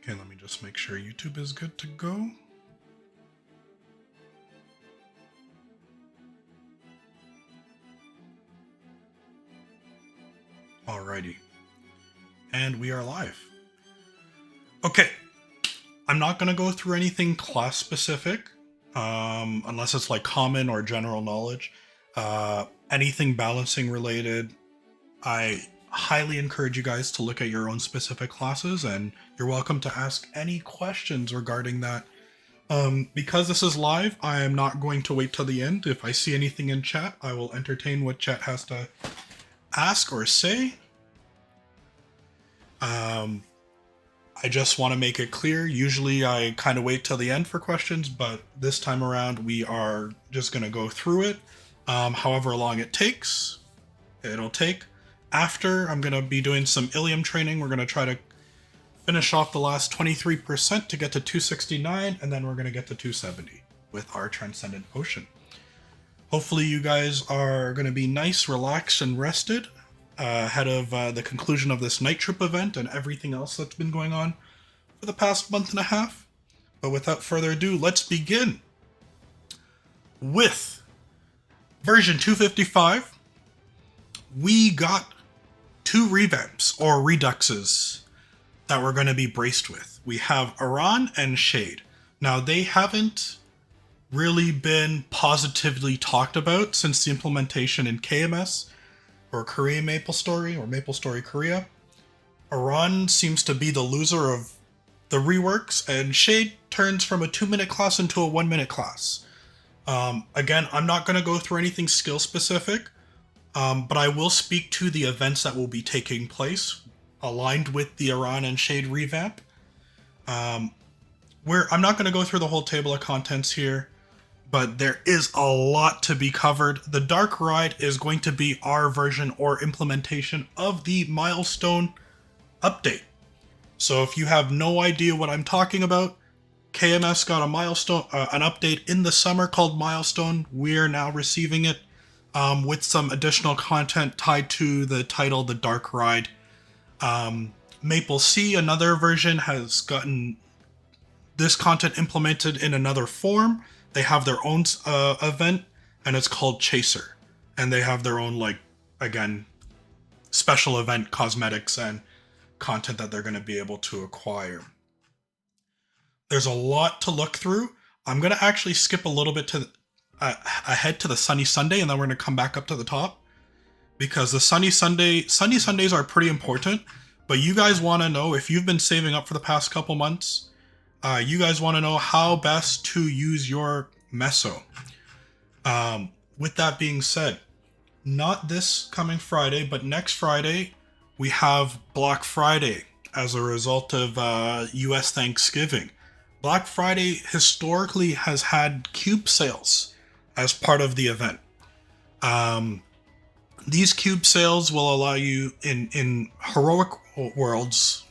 Okay, let me just make sure YouTube is good to go. Alrighty. And we are live. Okay. I'm not going to go through anything class specific, unless it's like common or general knowledge. Anything balancing related, I highly encourage you guys to look at your own specific classes, and you're welcome to ask any questions regarding that. Because this is live, I am not going to wait till the end. If I see anything in chat, I will entertain what chat has to ask or say. I just want to make it clear, usually I kind of wait till the end for questions, but this time around we are just going to go through it. However long it takes, it'll take. After, I'm going to be doing some Ilium training. We're going to try to finish off the last 23% to get to 269, and then we're going to get to 270 with our Transcendent Potion. Hopefully you guys are going to be nice, relaxed, and rested ahead of the conclusion of this night trip event and everything else that's been going on for the past month and a half. But without further ado, let's begin with version 255. We got two revamps or reduxes that we're going to be braced with. We have Iran and Shade. Now, they haven't really been positively talked about since the implementation in KMS, or Korean MapleStory, or MapleStory Korea. Iran seems to be the loser of the reworks, and Shade turns from a 2-minute class into a 1-minute class. Again, I'm not going to go through anything skill specific, but I will speak to the events that will be taking place aligned with the Iran and Shade revamp. I'm not going to go through the whole table of contents here, but there is a lot to be covered. The Dark Ride is going to be our version or implementation of the Milestone update. So if you have no idea what I'm talking about, KMS got a milestone, an update in the summer called Milestone. We're now receiving it with some additional content tied to the title, The Dark Ride. Maple C, another version, has gotten this content implemented in another form. They have their own event, and it's called Chaser. And they have their own, like, again, special event cosmetics and content that they're going to be able to acquire. There's a lot to look through. I'm going to actually skip a little bit to ahead to the Sunny Sunday, and then we're going to come back up to the top. Because the Sunny Sundays are pretty important. But you guys want to know, if you've been saving up for the past couple months, you guys want to know how best to use your meso. With that being said, not this coming Friday, but next Friday, we have Black Friday as a result of US Thanksgiving. Black Friday historically has had cube sales as part of the event. These cube sales will allow you in heroic worlds,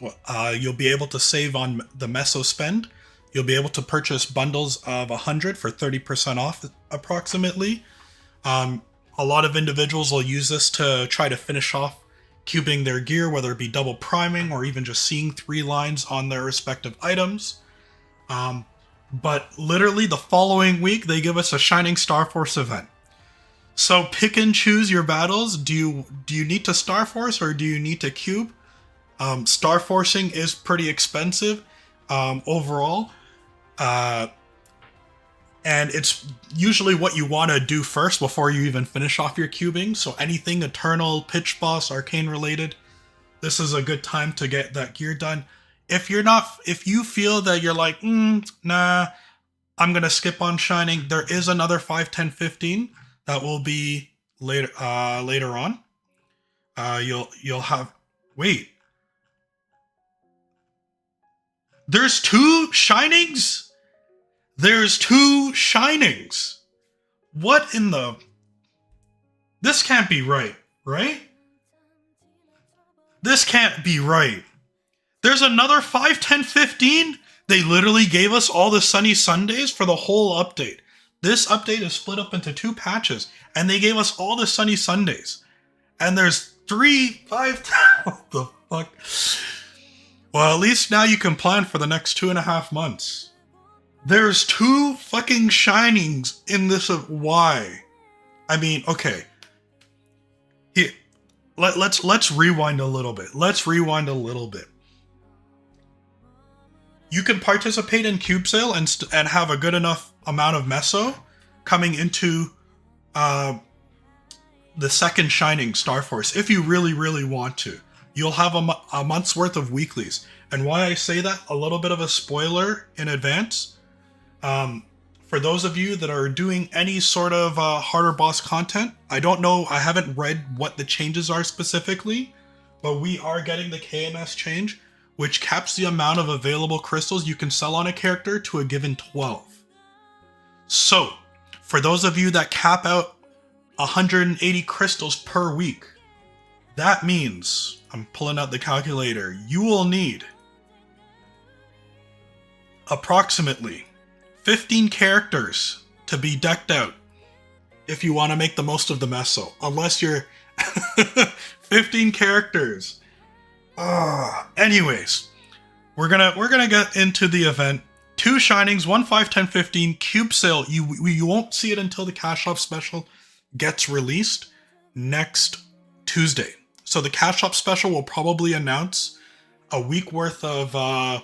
you'll be able to save on the meso spend. You'll be able to purchase bundles of 100 for 30% off approximately. A lot of individuals will use this to try to finish off cubing their gear, whether it be double priming or even just seeing 3 lines on their respective items. But literally the following week, they give us a Shining Star Force event. So pick and choose your battles. Do you need to Star Force or do you need to cube? Star Forcing is pretty expensive overall. And it's usually what you want to do first before you even finish off your cubing. So anything Eternal, Pitch Boss, Arcane related, this is a good time to get that gear done. If you feel that you're like, nah, I'm going to skip on Shining, there is another 5, 10, 15 that will be later on. You'll have, wait. There's 2 Shinings? There's 2 Shinings. What in the... This can't be right, right? This can't be right. There's another 5, 10, 15? They literally gave us all the Sunny Sundays for the whole update. This update is split up into 2 patches, and they gave us all the Sunny Sundays. And there's 3, 5, what the fuck? Well, at least now you can plan for the next 2.5 months. There's 2 fucking shinings in this. Why? I mean, okay. Here, let's rewind a little bit. You can participate in cube sale and have a good enough amount of meso coming into the second shining Star Force if you really want to. You'll have a month's worth of weeklies. And why I say that, a little bit of a spoiler in advance. For those of you that are doing any sort of harder boss content, I don't know, I haven't read what the changes are specifically, but we are getting the KMS change, which caps the amount of available crystals you can sell on a character to a given 12. So, for those of you that cap out 180 crystals per week, that means, I'm pulling out the calculator, you will need approximately 15 characters to be decked out if you want to make the most of the meso. Unless you're 15 characters. Anyways, we're gonna get into the event. 2 shinings, 1, 5, 10, 15 cube sale. You won't see it until the cash shop special gets released next Tuesday. So the cash shop special will probably announce a week worth of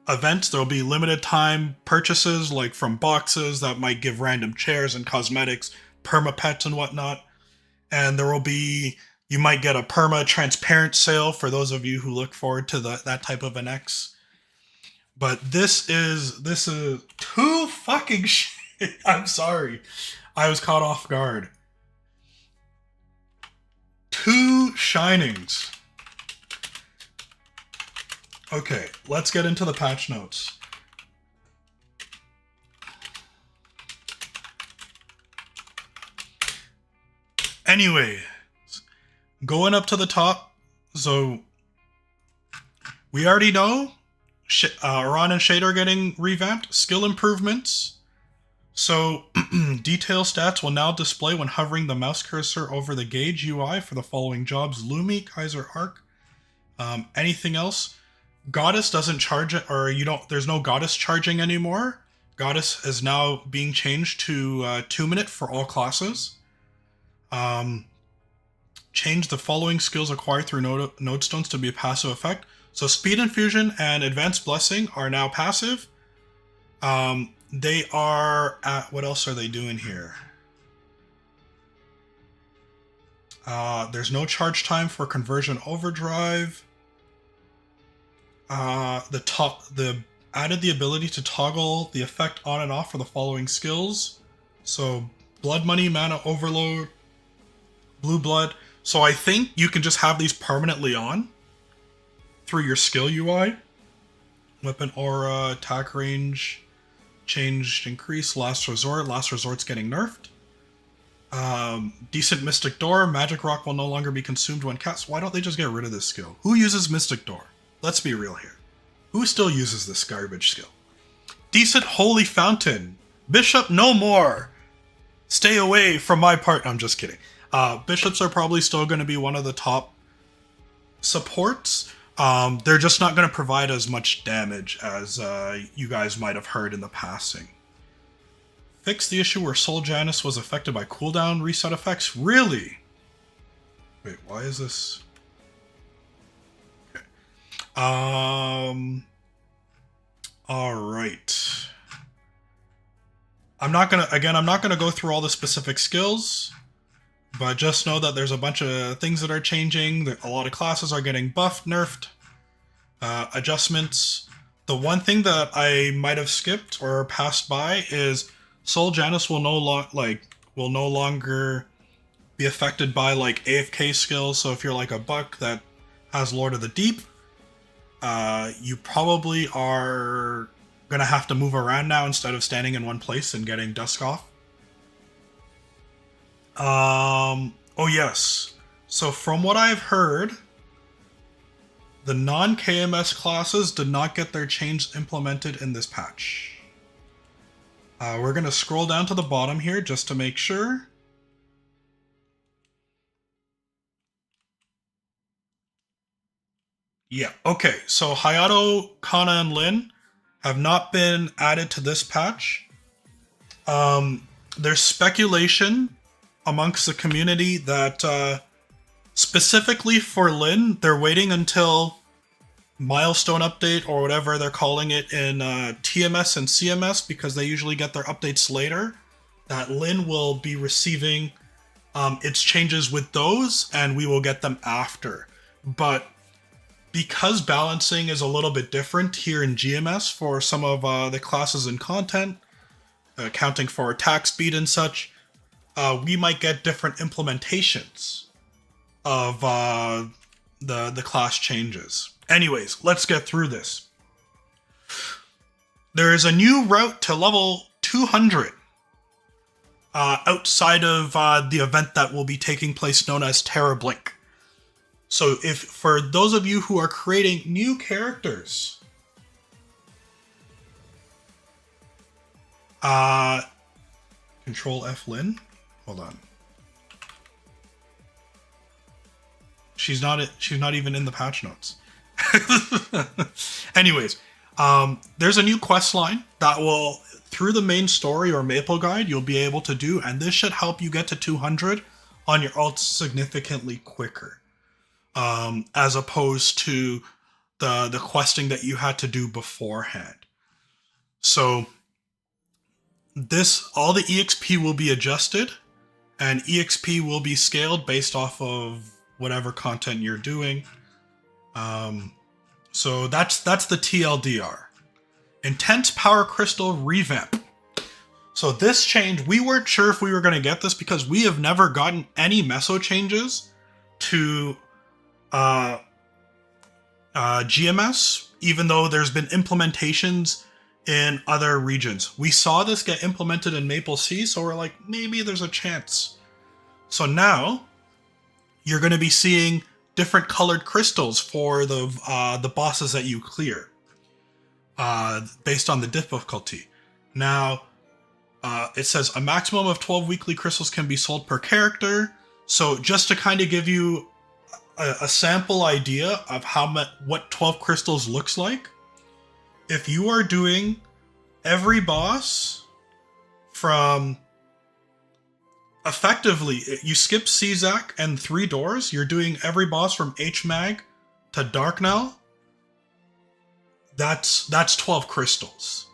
events. There'll be limited time purchases, like from boxes that might give random chairs and cosmetics, perma pets and whatnot. And there will be, you might get a perma transparent sale for those of you who look forward to that type of an X. But this is 2 fucking shit. I'm sorry, I was caught off guard. 2 shinings. Okay, let's get into the patch notes. Anyway, going up to the top, so we already know Ron and Shade are getting revamped. Skill improvements. So detail stats will now display when hovering the mouse cursor over the gauge UI for the following jobs: Lumi, Kaiser Arc. Anything else? Goddess doesn't charge it, or there's no Goddess charging anymore. Goddess is now being changed to 2-minute for all classes. Change the following skills acquired through node stones to be a passive effect. So Speed Infusion and Advanced Blessing are now passive. They are at, what else are they doing here? There's no charge time for Conversion Overdrive. The added the ability to toggle the effect on and off for the following skills. So Blood Money, Mana Overload, Blue Blood. So I think you can just have these permanently on through your skill UI. Weapon Aura, Attack Range, Changed Increase, Last Resort. Last Resort's getting nerfed. Decent Mystic Door. Magic Rock will no longer be consumed when cast. Why don't they just get rid of this skill? Who uses Mystic Door? Let's be real here. Who still uses this garbage skill? Decent Holy Fountain. Bishop, no more. Stay away from my part. I'm just kidding. Bishops are probably still going to be one of the top supports. They're just not going to provide as much damage as you guys might have heard in the passing. Fix the issue where Soul Janus was affected by cooldown reset effects. Really? Wait, why is this? Okay. All right. I'm not gonna go through all the specific skills, but just know that there's a bunch of things that are changing. A lot of classes are getting buffed, nerfed, adjustments. The one thing that I might have skipped or passed by is Soul Janus will no longer be affected by like AFK skills. So if you're like a buck that has Lord of the Deep, you probably are gonna have to move around now instead of standing in one place and getting dusk off. Oh yes. So from what I've heard, the non-KMS classes did not get their change implemented in this patch. We're gonna scroll down to the bottom here just to make sure. Yeah. Okay. So Hayato, Kana, and Lin have not been added to this patch. There's speculation amongst the community that specifically for Lin, they're waiting until milestone update or whatever they're calling it in TMS and CMS because they usually get their updates later. That Lin will be receiving its changes with those, and we will get them after. But because balancing is a little bit different here in GMS for some of the classes and content, accounting for attack speed and such, we might get different implementations of the class changes. Anyways, let's get through this. There is a new route to level 200 outside of the event that will be taking place known as Terra Blink. So if for those of you who are creating new characters, Control F Lin, hold on. She's not even in the patch notes. Anyways, there's a new quest line that will, through the main story or Maple Guide, you'll be able to do, and this should help you get to 200 on your ults significantly quicker, as opposed to the questing that you had to do beforehand. So all the EXP will be adjusted, and EXP will be scaled based off of whatever content you're doing. So that's the TLDR. Intense Power Crystal Revamp. So this change, we weren't sure if we were going to get this because we have never gotten any meso changes to GMS, even though there's been implementations in other regions. We saw this get implemented in Maple Sea, so we're like, maybe there's a chance. So now you're going to be seeing different colored crystals for the bosses that you clear, based on the difficulty. Now, it says a maximum of 12 weekly crystals can be sold per character. So just to kind of give you a sample idea of what 12 crystals looks like, if you are doing every boss from effectively, you skip Czak and 3 doors, you're doing every boss from HMAG to Darknell, that's 12 crystals,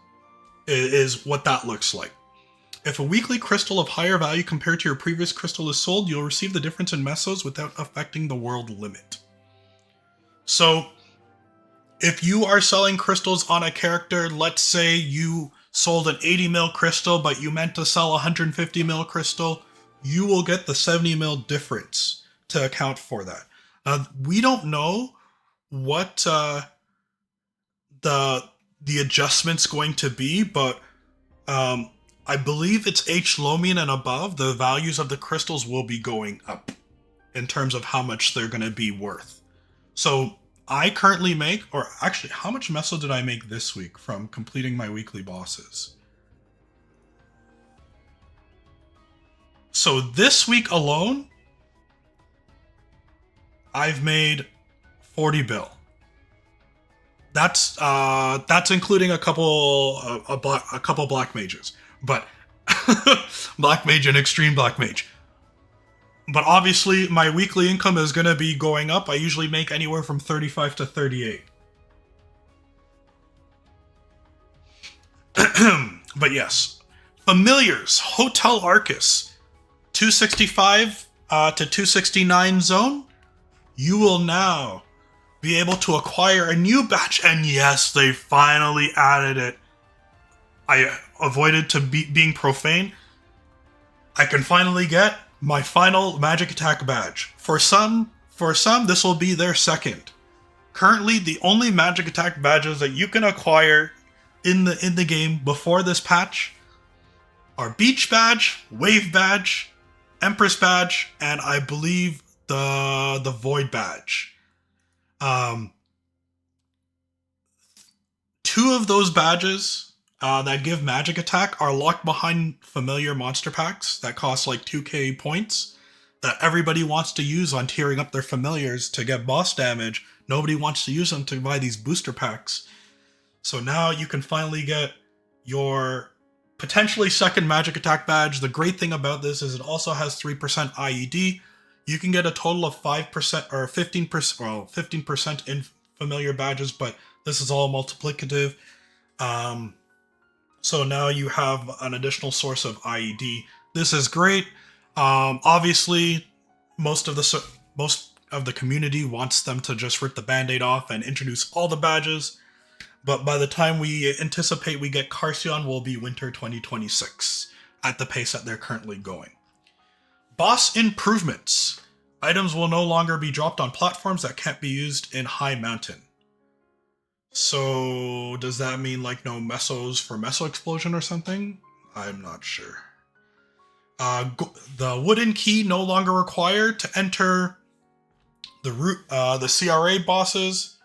is what that looks like. If a weekly crystal of higher value compared to your previous crystal is sold, you'll receive the difference in mesos without affecting the world limit. So, if you are selling crystals on a character, let's say you sold an 80 mil crystal, but you meant to sell a 150 mil crystal, you will get the 70 mil difference to account for that. We don't know what the adjustment's going to be, but I believe it's H Lomian and above, the values of the crystals will be going up in terms of how much they're going to be worth. So I currently make, or actually, how much meso did I make this week from completing my weekly bosses? So this week alone, I've made 40 bill. That's including a couple black mages, but black mage and extreme black mage. But obviously, my weekly income is going to be going up. I usually make anywhere from 35 to 38. But yes, familiars, Hotel Arcus, 265 to 269 zone. You will now be able to acquire a new batch, and yes, they finally added it. I avoided being profane. I can finally get my final magic attack badge. For some, this will be their second. Currently, the only magic attack badges that you can acquire in the game before this patch are Beach Badge, Wave Badge, Empress Badge, and I believe the Void Badge. 2 of those badges that give magic attack are locked behind familiar monster packs that cost like 2k points, that everybody wants to use on tiering up their familiars to get boss damage. Nobody wants to use them to buy these booster packs. So now you can finally get your potentially second magic attack badge. The great thing about this is it also has 3% IED. You can get a total of 5% or 15%, well, 15% in familiar badges, but this is all multiplicative. So now you have an additional source of IED. This is great. Obviously, most of the community wants them to just rip the band-aid off and introduce all the badges. But by the time we anticipate we get Carcion, will be winter 2026 at the pace that they're currently going. Boss improvements. Items will no longer be dropped on platforms that can't be used in High Mountain. So does that mean like no mesos for meso explosion or something? I'm not sure. The wooden key no longer required to enter the CRA bosses.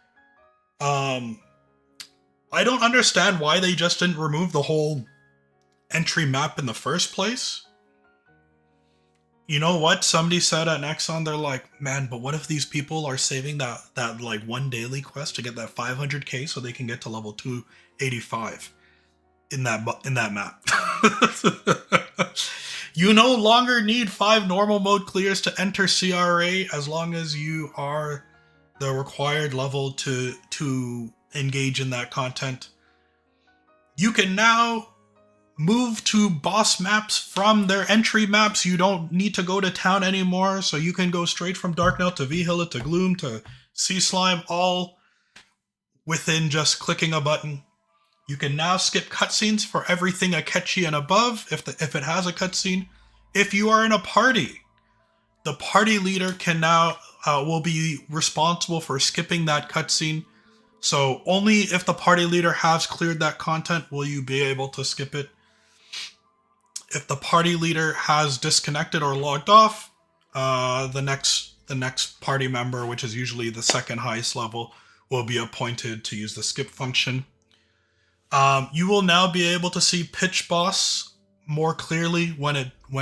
I don't understand why they just didn't remove the whole entry map in the first place. You know what? Somebody said at Nexon, they're like, man, but what if these people are saving that like one daily quest to get that 500k so they can get to level 285 in that map? You no longer need 5 normal mode clears to enter CRA as long as you are the required level to engage in that content. You can now move to boss maps from their entry maps. You don't need to go to town anymore, so you can go straight from Darknail to Vihilla to Gloom to Sea Slime, all within just clicking a button. You can now skip cutscenes for everything Akechi and above, if it has a cutscene. If you are in a party, the party leader can now will be responsible for skipping that cutscene. So only if the party leader has cleared that content will you be able to skip it. If the party leader has disconnected or logged off, the next party member, which is usually the second highest level, will be appointed to use the skip function. You will now be able to see Pitch Boss more clearly when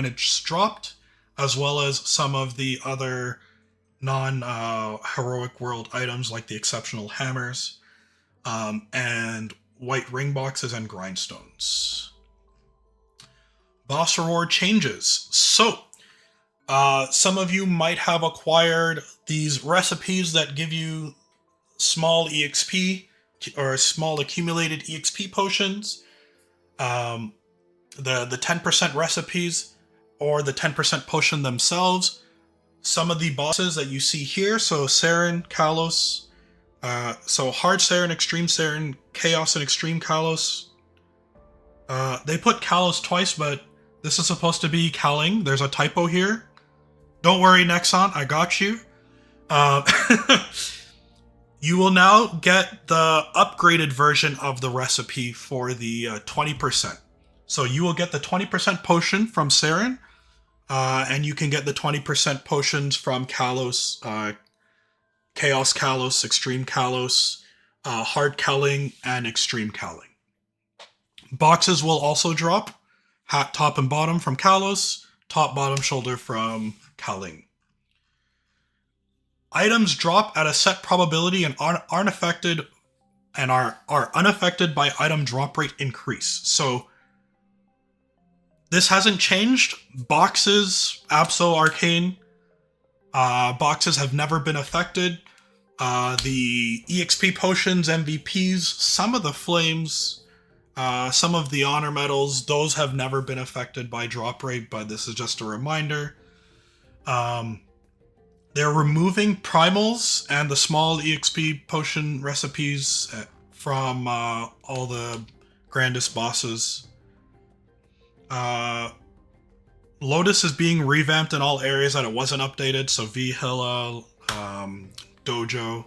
it's dropped, as well as some of the other non-heroic world items like the exceptional hammers, and white ring boxes and grindstones. Boss reward changes. So, some of you might have acquired these recipes that give you small EXP or small accumulated EXP potions. The 10% recipes or the 10% potion themselves. Some of the bosses that you see here, so Saren, Kalos, so Hard Saren, Extreme Saren, Chaos, and Extreme Kalos. They put Kalos twice, but this is supposed to be Kaling. There's a typo here. Don't worry, Nexon, I got you. You will now get the upgraded version of the recipe for the 20%. So you will get the 20% potion from Saren, and you can get the 20% potions from Kalos, Chaos Kalos, Extreme Kalos, Hard Kaling, and Extreme Kaling. Boxes will also drop, hat, top, and bottom from Kalos, top, bottom, shoulder from Kaling. Items drop at a set probability and aren't affected, and are unaffected by item drop rate increase. So this hasn't changed. Boxes, Absol, Arcane, boxes have never been affected. The EXP potions, MVPs, some of the flames, some of the honor medals, those have never been affected by drop rate, but this is just a reminder. They're removing primals and the small EXP potion recipes from all the grandest bosses. Lotus is being revamped in all areas that it wasn't updated, so Vihilla, Dojo.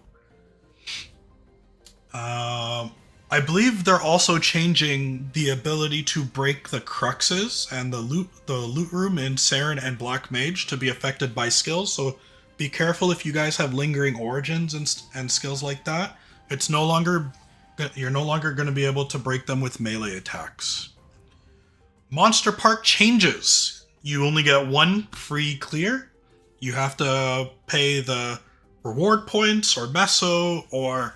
I believe they're also changing the ability to break the cruxes and the loot room in Saren and Black Mage to be affected by skills, so be careful if you guys have lingering origins and skills like that. You're no longer going to be able to break them with melee attacks. Monster Park changes. You only get one free clear. You have to pay the reward points or meso or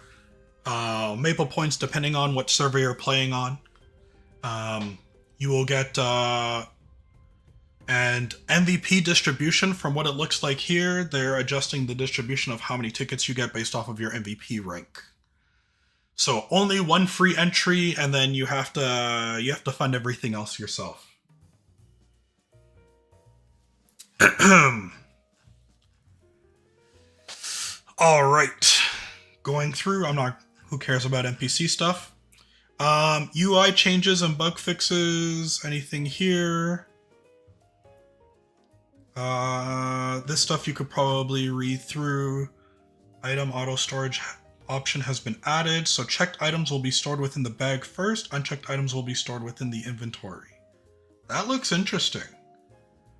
maple points depending on what server you're playing on. You will get and MVP distribution. From what it looks like here, they're adjusting the distribution of how many tickets you get based off of your MVP rank. So only one free entry, and then you have to fund everything else yourself. All right, going through. Who cares about NPC stuff? UI changes and bug fixes. Anything here? This stuff you could probably read through. Item auto storage option has been added, so checked items will be stored within the bag first. Unchecked items will be stored within the inventory. That looks interesting.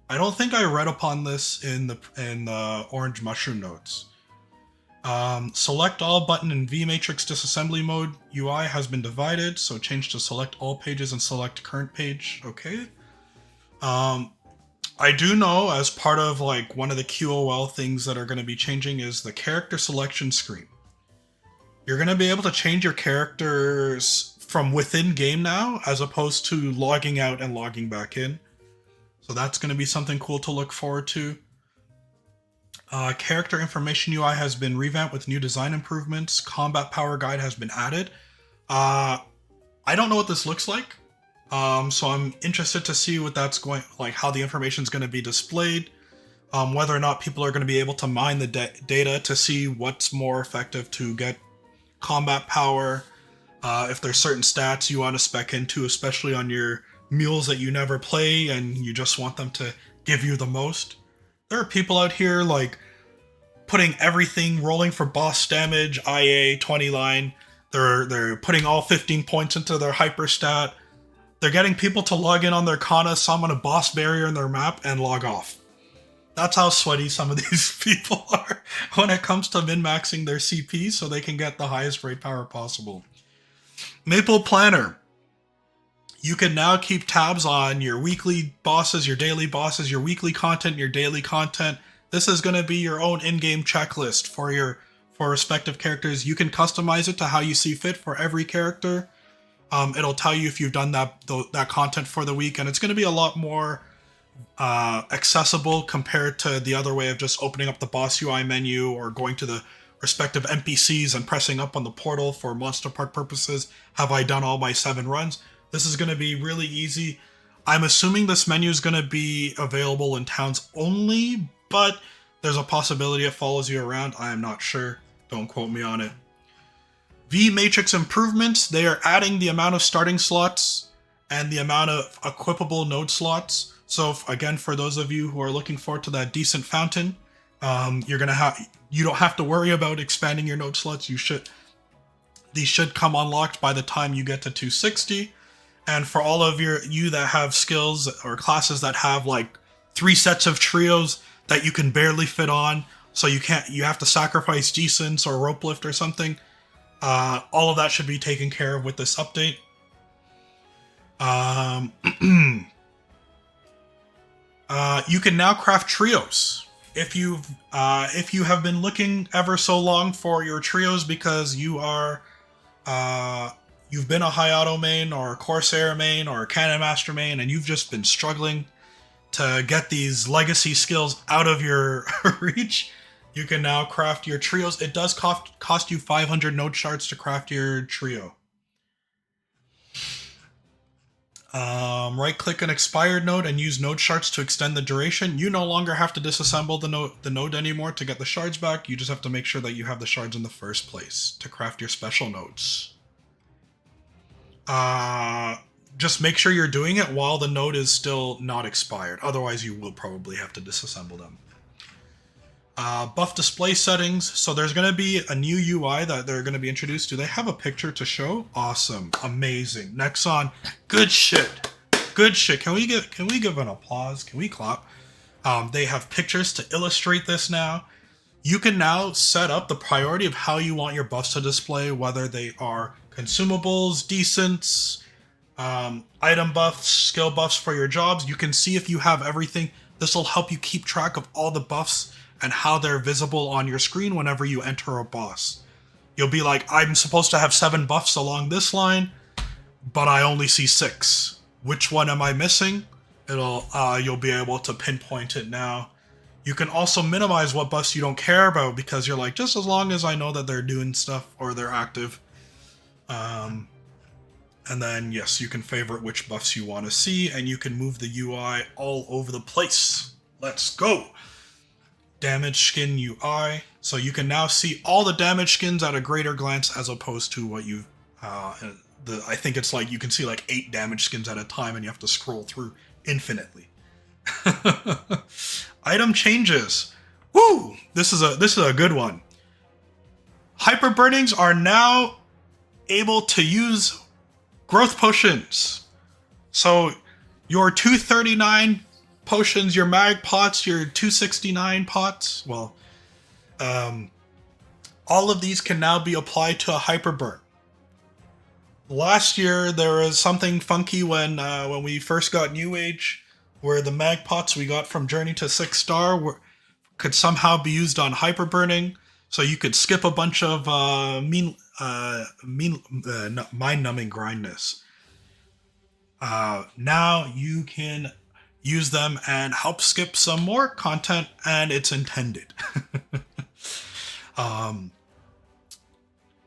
I don't think I read upon this in the orange mushroom notes. Select all button in V-Matrix disassembly mode UI has been divided, so change to select all pages and select current page. Okay. I do know as part of like one of the QOL things that are going to be changing is the character selection screen. You're going to be able to change your characters from within game now, as opposed to logging out and logging back in. So that's going to be something cool to look forward to. Character information UI has been revamped with new design improvements. Combat power guide has been added. I don't know what this looks like. So I'm interested to see what that's going, like how the information is going to be displayed, whether or not people are going to be able to mine the data to see what's more effective to get combat power, if there's certain stats you want to spec into, especially on your mules that you never play and you just want them to give you the most. There are people out here like putting everything, rolling for boss damage, IA, 20 line. They're putting all 15 points into their hyper stat. They're getting people to log in on their Kana, summon a boss barrier in their map, and log off. That's how sweaty some of these people are when it comes to min-maxing their CP so they can get the highest raid power possible. Maple Planner. You can now keep tabs on your weekly bosses, your daily bosses, your weekly content, your daily content. This is going to be your own in-game checklist for respective characters. You can customize it to how you see fit for every character. It'll tell you if you've done that content for the week, and it's going to be a lot more accessible compared to the other way of just opening up the boss UI menu or going to the respective NPCs and pressing up on the portal for Monster Park purposes. Have I done all my 7 runs? This is going to be really easy. I'm assuming this menu is going to be available in towns only, but there's a possibility it follows you around. I am not sure. Don't quote me on it. V-Matrix improvements. They are adding the amount of starting slots and the amount of equipable node slots. So again, for those of you who are looking forward to that decent fountain, you don't have to worry about expanding your node slots. These should come unlocked by the time you get to 260. And for all of you that have skills or classes that have like 3 sets of trios that you can barely fit on, so you have to sacrifice G-Synths or rope lift or something. All of that should be taken care of with this update. You can now craft trios. If you have been looking ever so long for your trios because you've been a High Auto main or a Corsair main or a Cannon Master main, and you've just been struggling to get these legacy skills out of your reach, you can now craft your trios. It does cost you 500 node shards to craft your trio. Right-click an expired node and use node shards to extend the duration. You no longer have to disassemble the node anymore to get the shards back. You just have to make sure that you have the shards in the first place to craft your special nodes. Just make sure you're doing it while the node is still not expired. Otherwise, you will probably have to disassemble them. Buff display settings. So there's going to be a new UI that they're going to be introduced. Do they have a picture to show? Awesome. Amazing. Nexon. Good shit. Good shit. Can we give an applause? Can we clap? They have pictures to illustrate this now. You can now set up the priority of how you want your buffs to display, whether they are consumables, decents, item buffs, skill buffs for your jobs. You can see if you have everything This will help you keep track of all the buffs and how they're visible on your screen whenever you enter a boss. You'll be like, I'm supposed to have 7 buffs along this line, but I only see 6. Which one am I missing? You'll be able to pinpoint it now. You can also minimize what buffs you don't care about because you're like, just as long as I know that they're doing stuff or they're active. And then, yes, you can favorite which buffs you want to see, and you can move the UI all over the place. Let's go! Damage skin UI. So you can now see all the damage skins at a greater glance as opposed to what you... I think it's like you can see like 8 damage skins at a time and you have to scroll through infinitely. Item changes. Woo! This is a good one. Hyper burnings are now able to use growth potions. So your 239 potions, your mag pots, your 269 pots, well, all of these can now be applied to a hyper burn. Last year there was something funky when we first got New Age, where the mag pots we got from Journey to 6 Star could somehow be used on hyper burning, so you could skip a bunch of mind-numbing grindness. Now you can use them and help skip some more content, and it's intended.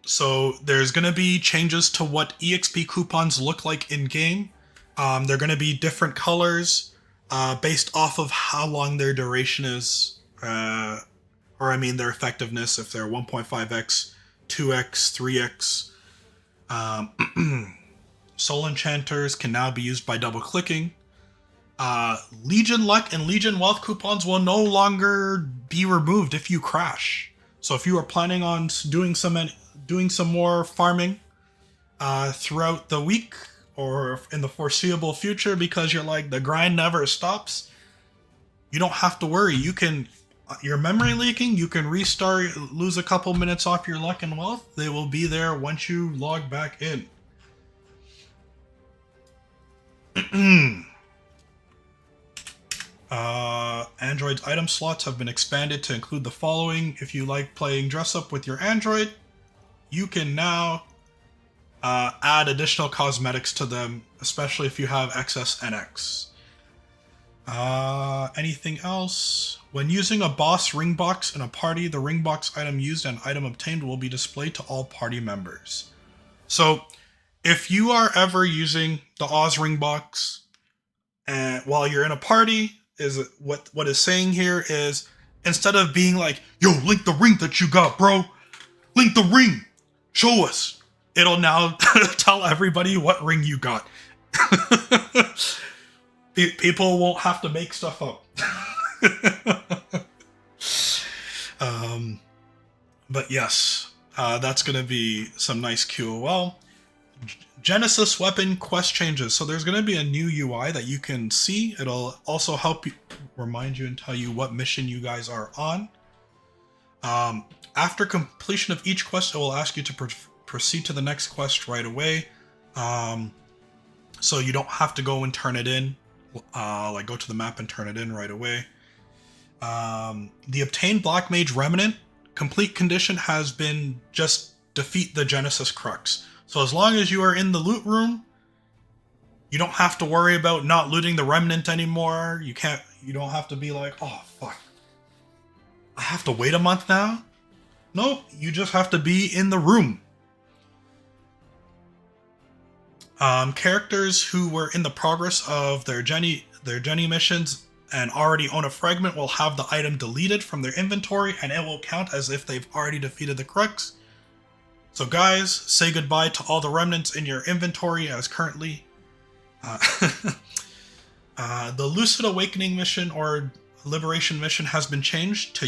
So there's going to be changes to what EXP coupons look like in game. They're going to be different colors based off of how long their duration is, their effectiveness, if they're 1.5x, 2x, 3x. Soul Enchanters can now be used by double clicking. Legion Luck and Legion Wealth coupons will no longer be removed if you crash. So if you are planning on doing some more farming throughout the week or in the foreseeable future because you're like, the grind never stops, you don't have to worry. You're memory leaking, you can restart, lose a couple minutes off your luck and wealth. They will be there once you log back in. Android's item slots have been expanded to include the following. If you like playing dress up with your Android, you can now add additional cosmetics to them, especially if you have XS and X. Anything else? When using a boss ring box in a party, the ring box item used and item obtained will be displayed to all party members. So if you are ever using the Oz ring box and while you're in a party, what is saying here is, instead of being like, yo, link the ring that you got, bro, link the ring, show us, it'll now tell everybody what ring you got. People won't have to make stuff up. But yes, that's going to be some nice QOL. Genesis weapon quest changes. So there's going to be a new UI that you can see. It'll also help you, remind you and tell you what mission you guys are on. After completion of each quest, it will ask you to proceed to the next quest right away. So you don't have to go and turn it in. Like go to the map and turn it in right away. The obtained Black Mage Remnant complete condition has been just defeat the Genesis Crux. So as long as you are in the loot room, you don't have to worry about not looting the Remnant anymore. You don't have to be like, oh fuck, I have to wait a month now? Nope, you just have to be in the room. Characters who were in the progress of their Jenny missions and already own a fragment will have the item deleted from their inventory, and it will count as if they've already defeated the Crux. So guys, say goodbye to all the remnants in your inventory as currently. The Lucid Awakening mission or Liberation mission has been changed to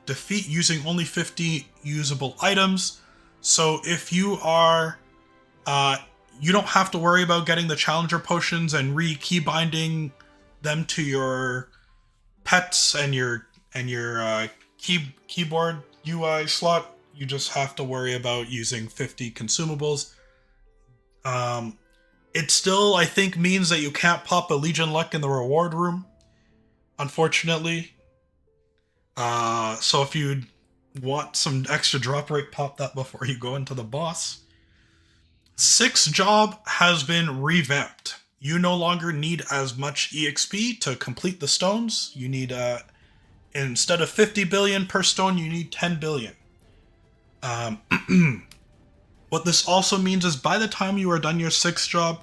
defeat using only 50 usable items. So if you are... you don't have to worry about getting the challenger potions and re-key binding them to your pets and your keyboard UI slot. You just have to worry about using 50 consumables. It still, I think, means that you can't pop a Legion Luck in the reward room. unfortunately. So if you want some extra drop rate, pop that before you go into the boss. 6 job has been revamped. You no longer need as much EXP to complete the stones. You need, instead of 50 billion per stone, you need 10 billion. What this also means is by the time you are done your 6th job,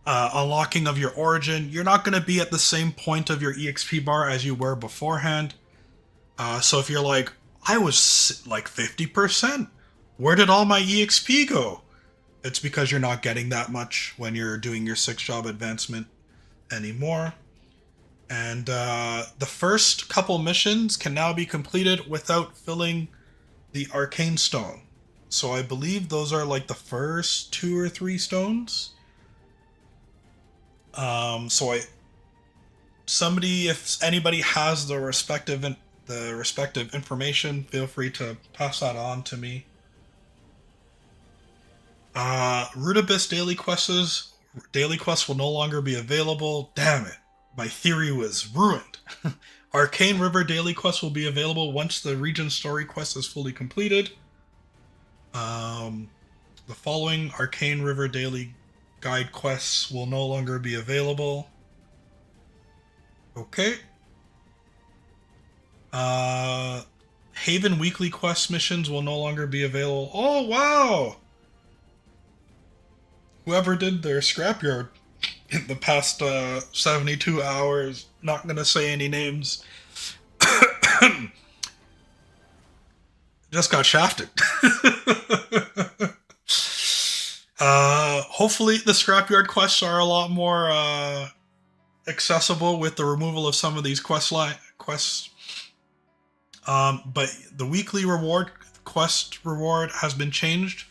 unlocking of your origin, you're not going to be at the same point of your EXP bar as you were beforehand. So if you're like, I was like 50%, where did all my EXP go? It's because you're not getting that much when you're doing your 6th job advancement anymore. And the first couple missions can now be completed without filling the arcane stone. So I believe those are like the first 2 or 3 stones. If anybody has the respective information, feel free to pass that on to me. Rudibus daily quests will no longer be available. Damn it, my theory was ruined. Arcane River daily quest will be available once the region story quest is fully completed. The following Arcane River daily guide quests will no longer be available. Okay. Haven weekly quest missions will no longer be available. Oh, wow! Whoever did their scrapyard in the past 72 hours, not gonna say any names, just got shafted. Hopefully the scrapyard quests are a lot more accessible with the removal of some of these quests. But the weekly quest reward has been changed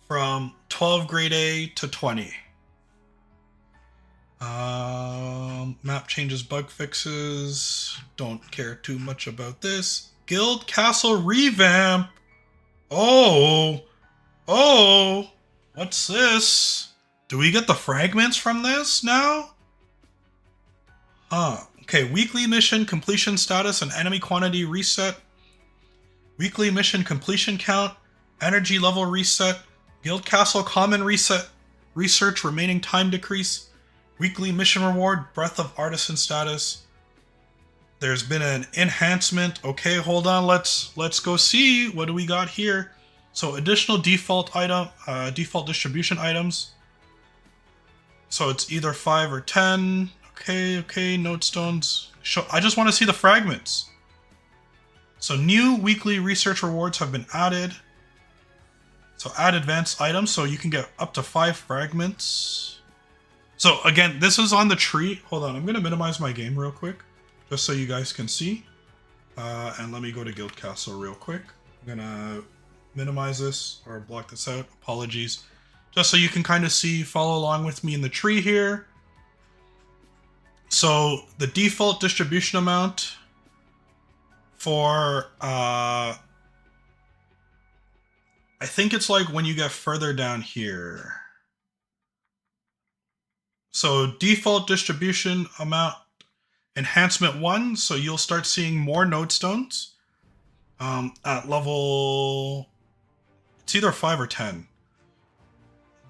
from 12 grade A to 20. Map changes, bug fixes. Don't care too much about this. Guild Castle revamp. Oh, what's this? Do we get the fragments from this now? Okay, weekly mission completion status and enemy quantity reset. Weekly mission completion count, energy level reset, Guild Castle common reset, research remaining time decrease, weekly mission reward, breath of artisan status. There's been an enhancement. Okay, hold on, let's go see what do we got here. So additional default distribution items. So it's either 5 or 10. Okay, node stones. I just want to see the fragments. So new weekly research rewards have been added. So add advanced items, so you can get up to 5 fragments. So again, this is on the tree. Hold on, I'm going to minimize my game real quick, just so you guys can see. And let me go to Guild Castle real quick. I'm going to minimize this, or block this out. Apologies. Just so you can kind of follow along with me in the tree here. So the default distribution amount for I think it's like when you get further down here. So default distribution amount enhancement 1, so you'll start seeing more node stones at level, it's either 5 or 10.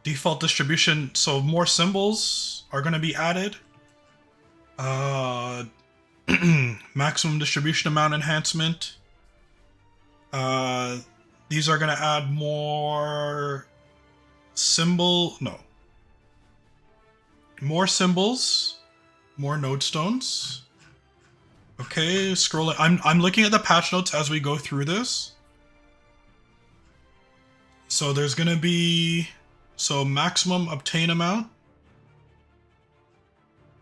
Default distribution, so more symbols are going to be added. Maximum distribution amount enhancement. These are going to add more more symbols, more node stones. Okay, scrolling. I'm looking at the patch notes as we go through this. So there's going to be maximum obtain amount.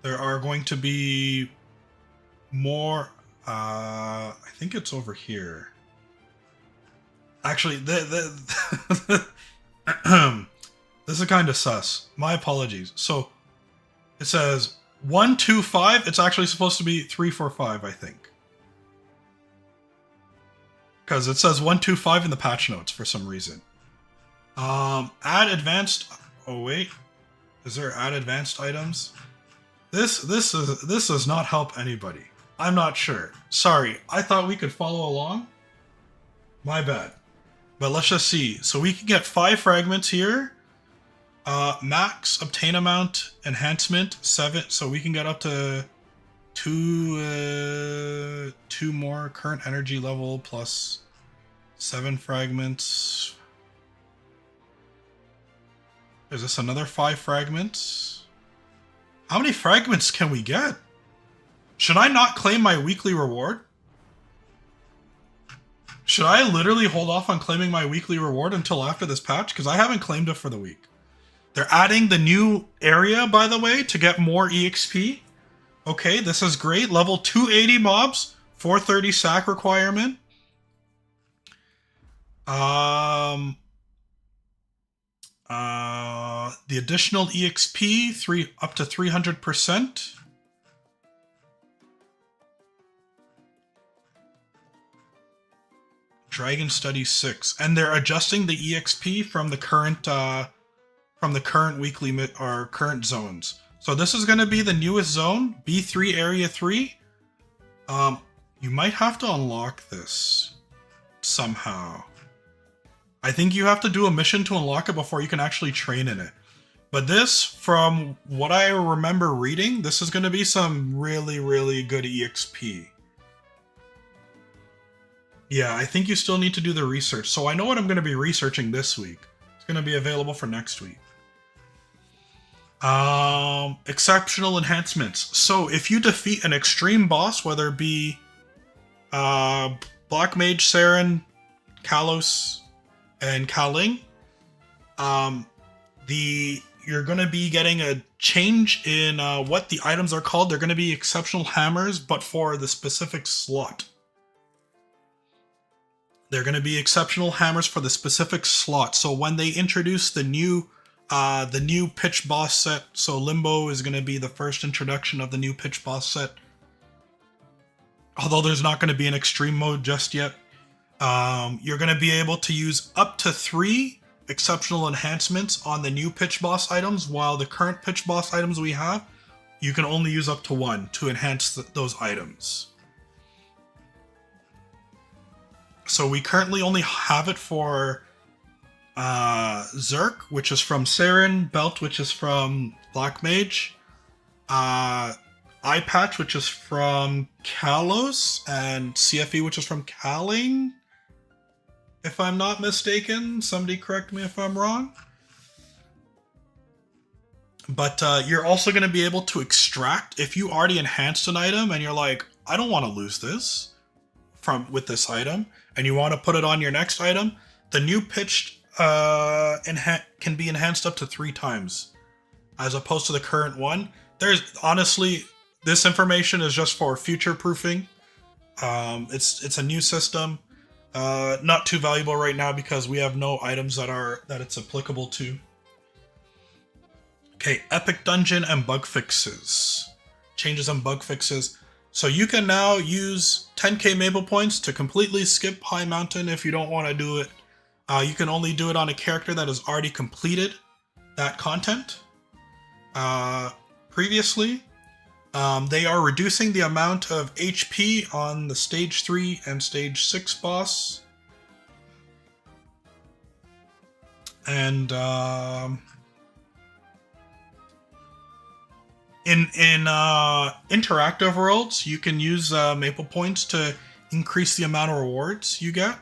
There are going to be more. I think it's over here. Actually, this is kind of sus. My apologies. So it says 125. It's actually supposed to be 345, I think, because it says 125 in the patch notes for some reason. Add advanced. Oh wait, is there add advanced items? This does not help anybody. I'm not sure. Sorry, I thought we could follow along. My bad. But let's just see. So we can get 5 fragments here. Max obtain amount enhancement 7. So we can get up to 2 more current energy level plus 7 fragments. Is this another 5 fragments? How many fragments can we get? Should I not claim my weekly reward? Should I literally hold off on claiming my weekly reward until after this patch? Because I haven't claimed it for the week. They're adding the new area, by the way, to get more EXP. Okay, this is great. Level 280 mobs, 430 sack requirement. The additional EXP, up to 300%. Dragon Study 6, and they're adjusting the EXP from the current weekly or current zones. So this is going to be the newest zone, B3 Area 3. You might have to unlock this somehow. I think you have to do a mission to unlock it before you can actually train in it. But this, from what I remember reading, this is going to be some really, really good EXP. Yeah, I think you still need to do the research. So I know what I'm going to be researching this week. It's going to be available for next week. Exceptional enhancements. So if you defeat an extreme boss, whether it be Black Mage, Saren, Kalos, and Kaling, you're going to be getting a change in what the items are called. They're going to be exceptional hammers, but for the specific slot. They're going to be exceptional hammers for the specific slot. So when they introduce the new pitch boss set, so Limbo is going to be the first introduction of the new pitch boss set. Although there's not going to be an extreme mode just yet. You're going to be able to use up to 3 exceptional enhancements on the new pitch boss items, while the current pitch boss items we have, you can only use up to 1 to enhance those items. So we currently only have it for Zerk, which is from Saren, Belt, which is from Black Mage, Eye Patch, which is from Kalos, and CFE, which is from Kaling. If I'm not mistaken, somebody correct me if I'm wrong. But you're also going to be able to extract, if you already enhanced an item and you're like, I don't want to lose this with this item, and you want to put it on your next item, the new pitched can be enhanced up to 3 times, as opposed to the current one. There's honestly, this information is just for future proofing. It's a new system, not too valuable right now because we have no items that it's applicable to. Okay, epic dungeon and bug fixes, changes and bug fixes. So you can now use 10k Maple points to completely skip High Mountain if you don't want to do it. You can only do it on a character that has already completed that content previously. They are reducing the amount of HP on the Stage 3 and Stage 6 boss. And in interactive worlds, you can use Maple points to increase the amount of rewards you get.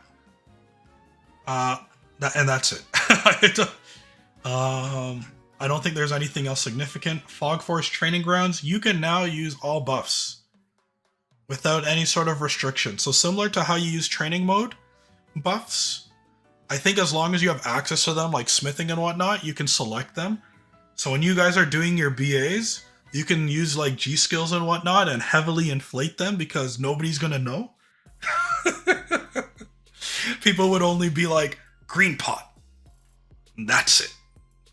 And that's it. I don't think there's anything else significant. Fog Force Training Grounds, you can now use all buffs without any sort of restriction. So similar to how you use training mode buffs, I think as long as you have access to them, like smithing and whatnot, you can select them. So when you guys are doing your BAs, you can use like G skills and whatnot and heavily inflate them because nobody's gonna know. People would only be like, green pot. And that's it.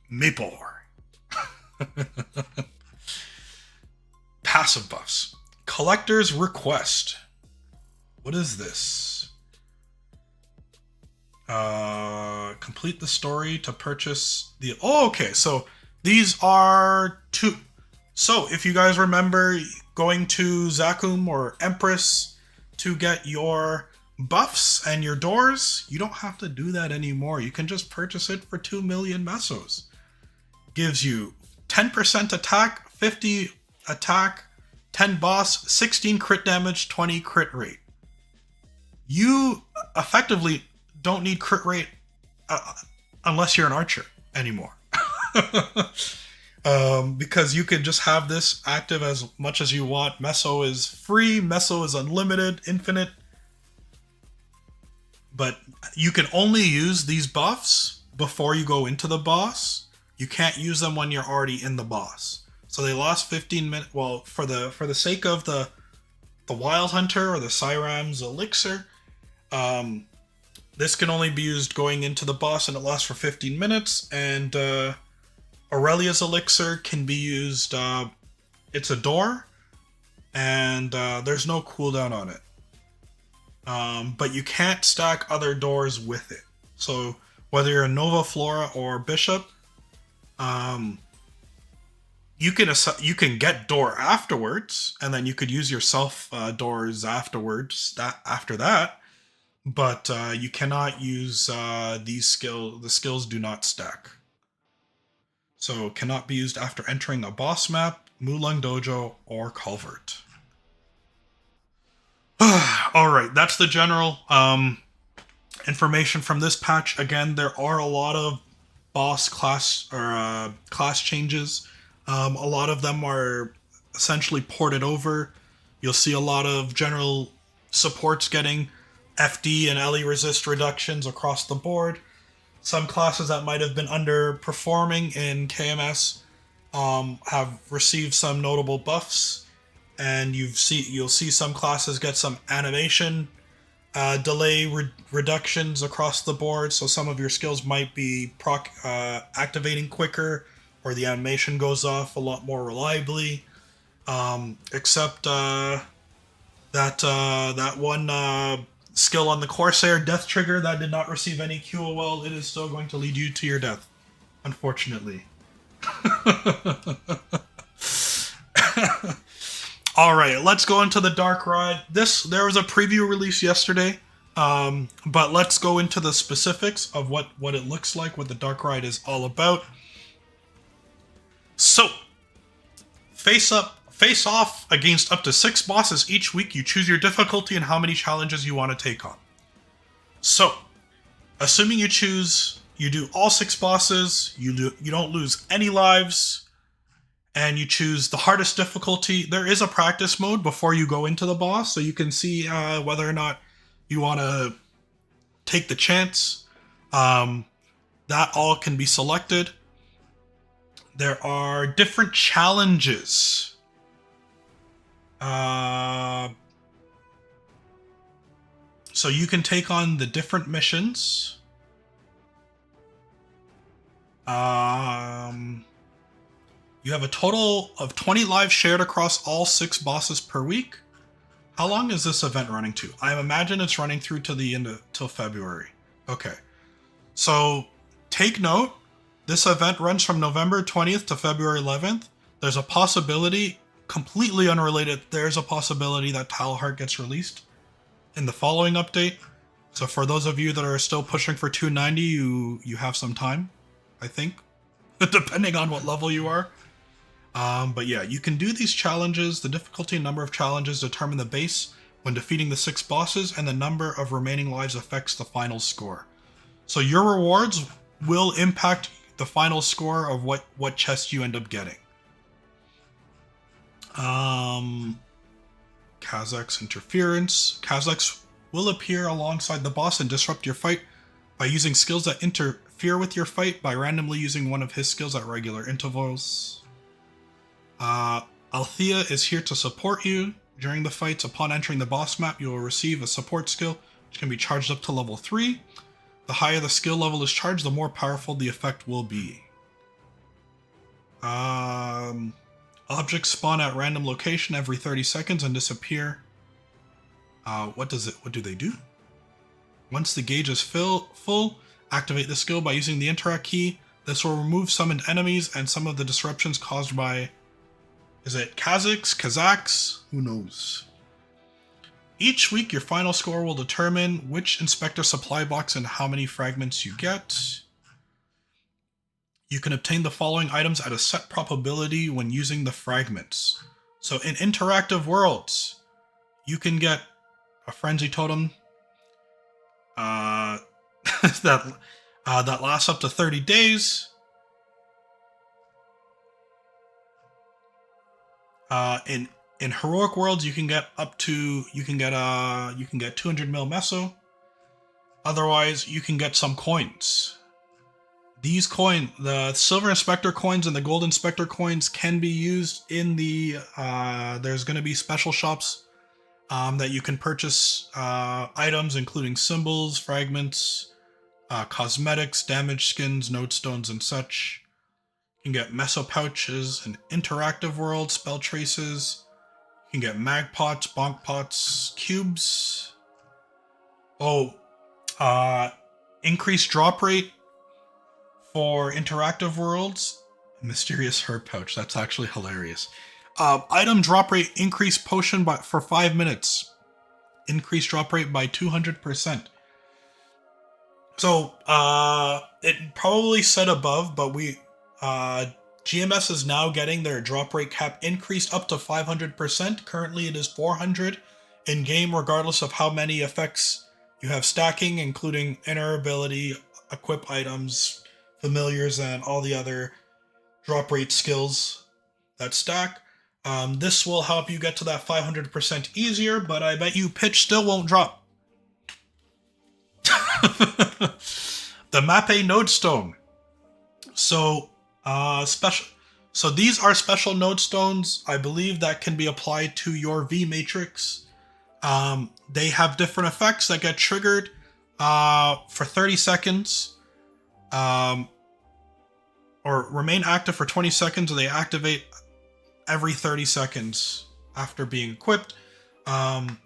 Maple ore. Passive buffs. Collector's Request. What is this? Complete the story to purchase the... Oh, okay. So these are So, if you guys remember going to Zakum or Empress to get your buffs and your doors, you don't have to do that anymore. You can just purchase it for 2 million mesos. Gives you 10% attack, 50 attack, 10 boss, 16 crit damage, 20 crit rate. You effectively don't need crit rate unless you're an archer anymore. Because you can just have this active as much as you want. Meso is free, Meso is unlimited, infinite. But you can only use these buffs before you go into the boss. You can't use them when you're already in the boss. So they lost 15 minutes. Well, for the sake of the Wild Hunter or the Cyram's Elixir, this can only be used going into the boss, and it lasts for 15 minutes. And Aurelia's Elixir can be used. It's a door, and there's no cooldown on it. But you can't stack other doors with it. So whether you're a Nova Flora or Bishop, you can get door afterwards, and then you could use your self doors afterwards. After that, but you cannot use these skills. The skills do not stack, so cannot be used after entering a boss map, Mulung Dojo, or Culvert. All right, that's the general information from this patch. Again, there are a lot of boss class or class changes. A lot of them are essentially ported over. You'll see a lot of general supports getting FD and LE resist reductions across the board. Some classes that might have been underperforming in KMS have received some notable buffs, and you'll see some classes get some animation delay reductions across the board. So some of your skills might be activating quicker, or the animation goes off a lot more reliably. Except that one skill on the Corsair, Death Trigger, that did not receive any QOL. It is still going to lead you to your death, unfortunately. All right, let's go into the Dark Ride. There was a preview release yesterday, but let's go into the specifics of what it looks like, what the Dark Ride is all about. So, face off against up to 6 bosses each week. You choose your difficulty and how many challenges you want to take on. So, assuming you do all 6 bosses, you don't lose any lives, and you choose the hardest difficulty. There is a practice mode before you go into the boss, so you can see whether or not you want to take the chance. That all can be selected. There are different challenges. So you can take on the different missions. You have a total of 20 lives shared across all 6 bosses per week. How long is this event running to? I imagine it's running through to the end till February. Okay. So take note, this event runs from November 20th to February 11th. There's a possibility, completely unrelated, there's a possibility that Talheart gets released in the following update. So for those of you that are still pushing for 290, you have some time, I think, depending on what level you are. But yeah, you can do these challenges. The difficulty and number of challenges determine the base when defeating the 6 bosses, and the number of remaining lives affects the final score. So your rewards will impact the final score of what chest you end up getting. Kazak's interference. Kazak's will appear alongside the boss and disrupt your fight by using skills that interfere with your fight by randomly using one of his skills at regular intervals. Althea is here to support you during the fights. Upon entering the boss map, you will receive a support skill, which can be charged up to level 3. The higher the skill level is charged, the more powerful the effect will be. Objects spawn at random location every 30 seconds and disappear. What do they do? Once the gauge is full, activate the skill by using the interact key. This will remove summoned enemies and some of the disruptions caused by Is it Kazakhs? Kazakhs? Who knows? Each week, your final score will determine which inspector supply box and how many fragments you get. You can obtain the following items at a set probability when using the fragments. So in interactive worlds, you can get a frenzy totem that that lasts up to 30 days. In heroic worlds, you can get 200 mil meso. Otherwise, you can get some coins. These the silver inspector coins and the gold inspector coins can be used in the. There's going to be special shops that you can purchase items, including symbols, fragments, cosmetics, damage skins, node stones, and such. You can get meso pouches, an interactive world, spell traces. You can get mag pots, bonk pots, cubes. Increased drop rate for interactive worlds. Mysterious herb pouch. That's actually hilarious. Item drop rate increased potion for 5 minutes. Increased drop rate by 200%. So it probably said above, but GMS is now getting their drop rate cap increased up to 500%. Currently it is 400 in game, regardless of how many effects you have stacking, including inner ability, equip items, familiars, and all the other drop rate skills that stack. This will help you get to that 500% easier, but I bet you pitch still won't drop. The Mappe Nodestone. So these are special node stones, I believe, that can be applied to your V matrix. They have different effects that get triggered for 30 seconds, or remain active for 20 seconds, or they activate every 30 seconds after being equipped. It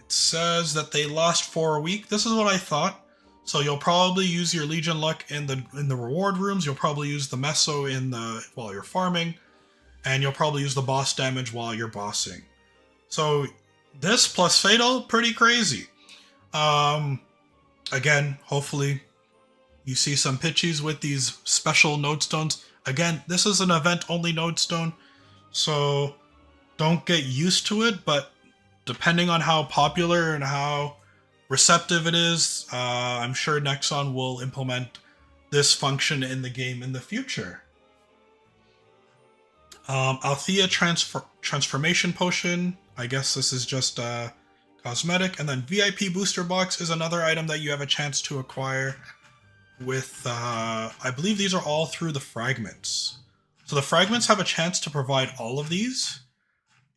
says that they last for a week. This is what I thought. So you'll probably use your Legion luck in the reward rooms. You'll probably use the meso while you're farming, and you'll probably use the boss damage while you're bossing. So this plus Fatal, pretty crazy. Again, hopefully you see some pitchies with these special node stones. Again, this is an event-only node stone, so don't get used to it, but depending on how popular and how receptive it is, I'm sure Nexon will implement this function in the game in the future. Althea Transformation Potion. I guess this is just a cosmetic. And then VIP Booster Box is another item that you have a chance to acquire with, I believe these are all through the fragments. So the fragments have a chance to provide all of these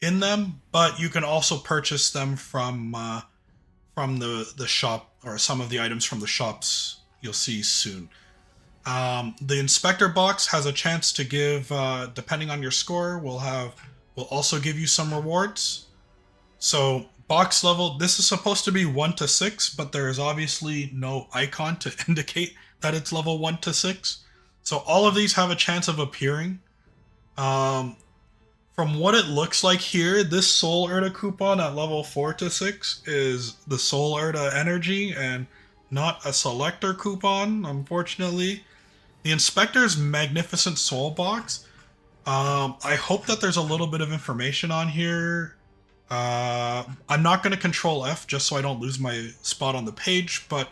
in them, but you can also purchase them from the shop, or some of the items from the shops you'll see soon. The inspector box has a chance to give, depending on your score, will also give you some rewards. So box level, this is supposed to be 1 to 6, but there is obviously no icon to indicate that it's level 1 to 6. So all of these have a chance of appearing. From what it looks like here, this Soul Erta coupon at level 4 to 6 is the Soul Erta energy and not a selector coupon, unfortunately. The Inspector's Magnificent Soul box. I hope that there's a little bit of information on here. I'm not going to control F just so I don't lose my spot on the page, but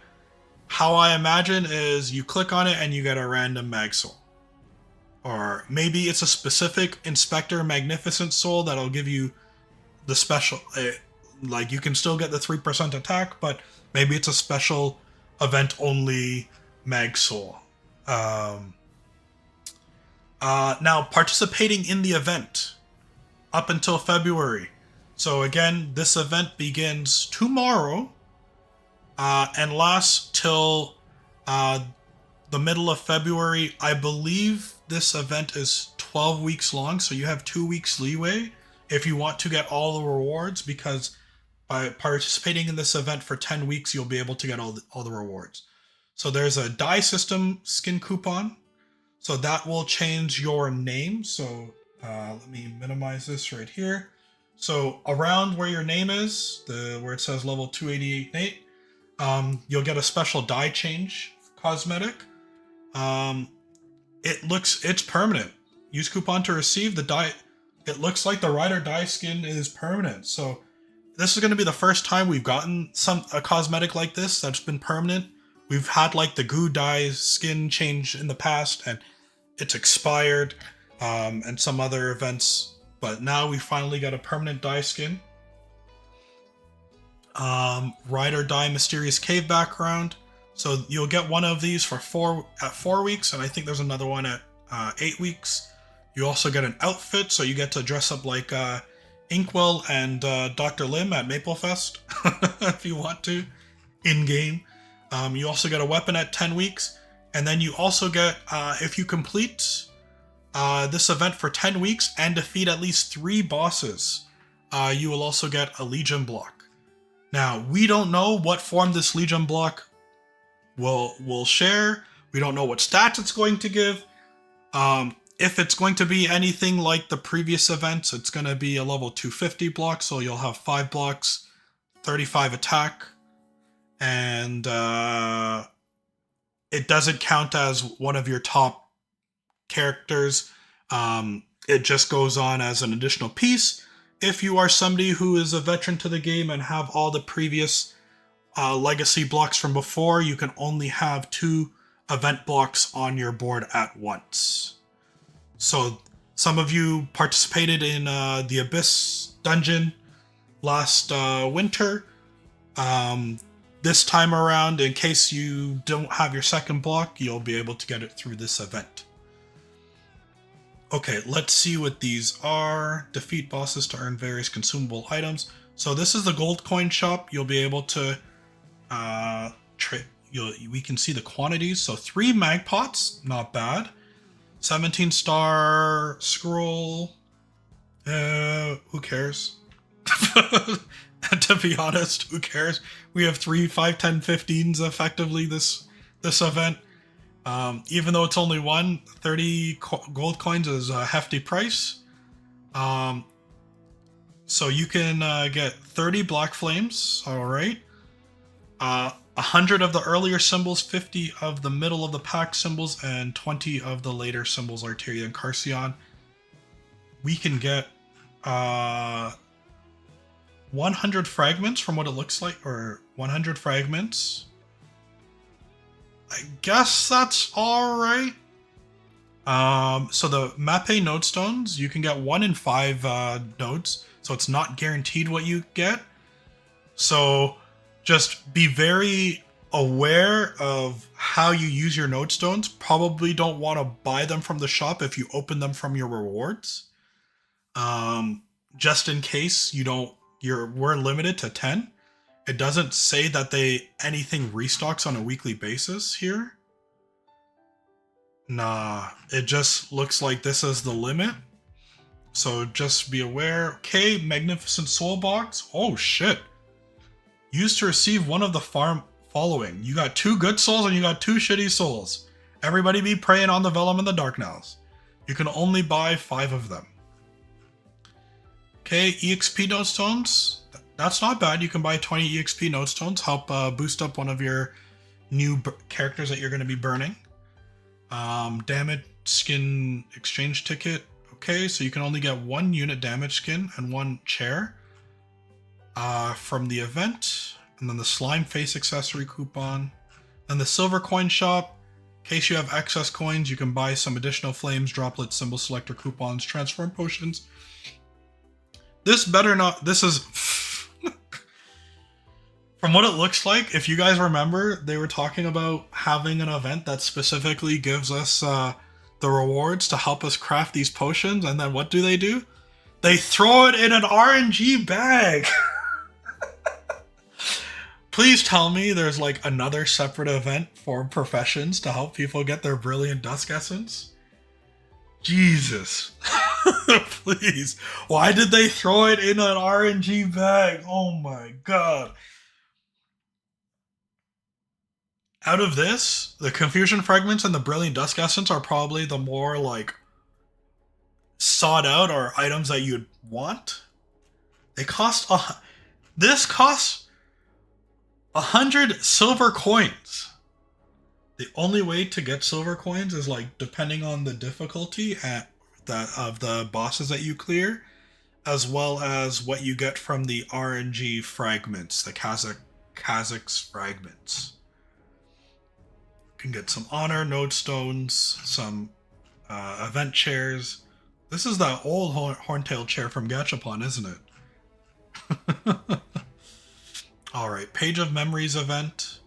how I imagine is you click on it and you get a random mag soul. Or maybe it's a specific Inspector Magnificent Soul that'll give you the special, like you can still get the 3% attack, but maybe it's a special event-only mag soul. Now, participating in the event up until February. So again, this event begins tomorrow and lasts till the middle of February. I believe this event is 12 weeks long, so you have 2 weeks leeway if you want to get all the rewards, because by participating in this event for 10 weeks, you'll be able to get all the rewards. So there's a die system skin coupon, so that will change your name. So Let me minimize this right here. So around where your name is, where it says level 288 Nate, you'll get a special die change cosmetic. Um, it's permanent. Use coupon to receive the die. It looks like the rider die skin is permanent. So this is going to be the first time we've gotten a cosmetic like this that's been permanent. We've had like the goo dye skin change in the past, and it's expired, and some other events. But now we finally got a permanent dye skin. Ride or Die Mysterious Cave background. So you'll get one of these for 4 weeks, and I think there's another one at 8 weeks. You also get an outfit, so you get to dress up like Inkwell and Dr. Lim at Maplefest if you want to, in game. You also get a weapon at 10 weeks, and then you also get, if you complete this event for 10 weeks and defeat at least 3 bosses, you will also get a Legion block. Now, we don't know what form this Legion block will share. We don't know what stats it's going to give. If it's going to be anything like the previous events, it's going to be a level 250 block, so you'll have 5 blocks, 35 attack, and it doesn't count as one of your top characters. It just goes on as an additional piece. If you are somebody who is a veteran to the game and have all the previous legacy blocks from before, you can only have 2 event blocks on your board at once. So some of you participated in the Abyss dungeon last winter. This time around, in case you don't have your second block, you'll be able to get it through this event. Okay, let's see what these are. Defeat bosses to earn various consumable items. So this is the gold coin shop. You'll be able to we can see the quantities. So 3 mag pots, not bad. 17 star scroll. Who cares? To be honest, who cares? We have 3, 5, 10, 15s effectively this event. Even though it's only 30 gold coins is a hefty price. So you can get 30 black flames, alright. 100 of the earlier symbols, 50 of the middle of the pack symbols, and 20 of the later symbols, Arteria and Carcion. We can get 100 fragments from what it looks like, or 100 fragments. I guess that's alright. So the Mappe node stones, you can get 1 in 5 nodes, so it's not guaranteed what you get. So just be very aware of how you use your node stones. Probably don't want to buy them from the shop if you open them from your rewards. Just in case we're limited to 10. It doesn't say that anything restocks on a weekly basis here. Nah, it just looks like this is the limit. So just be aware. Okay, Magnificent Soul Box. Oh shit. Used to receive one of the following. You got 2 good souls and you got 2 shitty souls. Everybody be praying on the Vellum and the Darknails. You can only buy 5 of them. Okay, EXP node stones. That's not bad. You can buy 20 EXP node stones. Help boost up one of your new characters that you're going to be burning. Damage skin exchange ticket. Okay, so you can only get 1 unit damage skin and 1 chair from the event. And then the slime face accessory coupon. Then the silver coin shop. In case you have excess coins, you can buy some additional flames, droplet, symbol selector coupons, transform potions. This is... From what it looks like, if you guys remember, they were talking about having an event that specifically gives us the rewards to help us craft these potions, and then what do? They throw it in an RNG bag! Please tell me there's like another separate event for professions to help people get their brilliant dusk essence? Jesus. Please. Why did they throw it in an RNG bag? Oh my god. Out of this, the Confusion Fragments and the Brilliant Dusk Essence are probably the more, like, sought out or items that you'd want. They cost this costs 100 silver coins. The only way to get silver coins is like depending on the difficulty of the bosses that you clear, as well as what you get from the RNG fragments, the Kazakh's fragments. You can get some honor node stones, some event chairs. This is that old horntail chair from Gachapon, isn't it? Alright, Page of Memories event.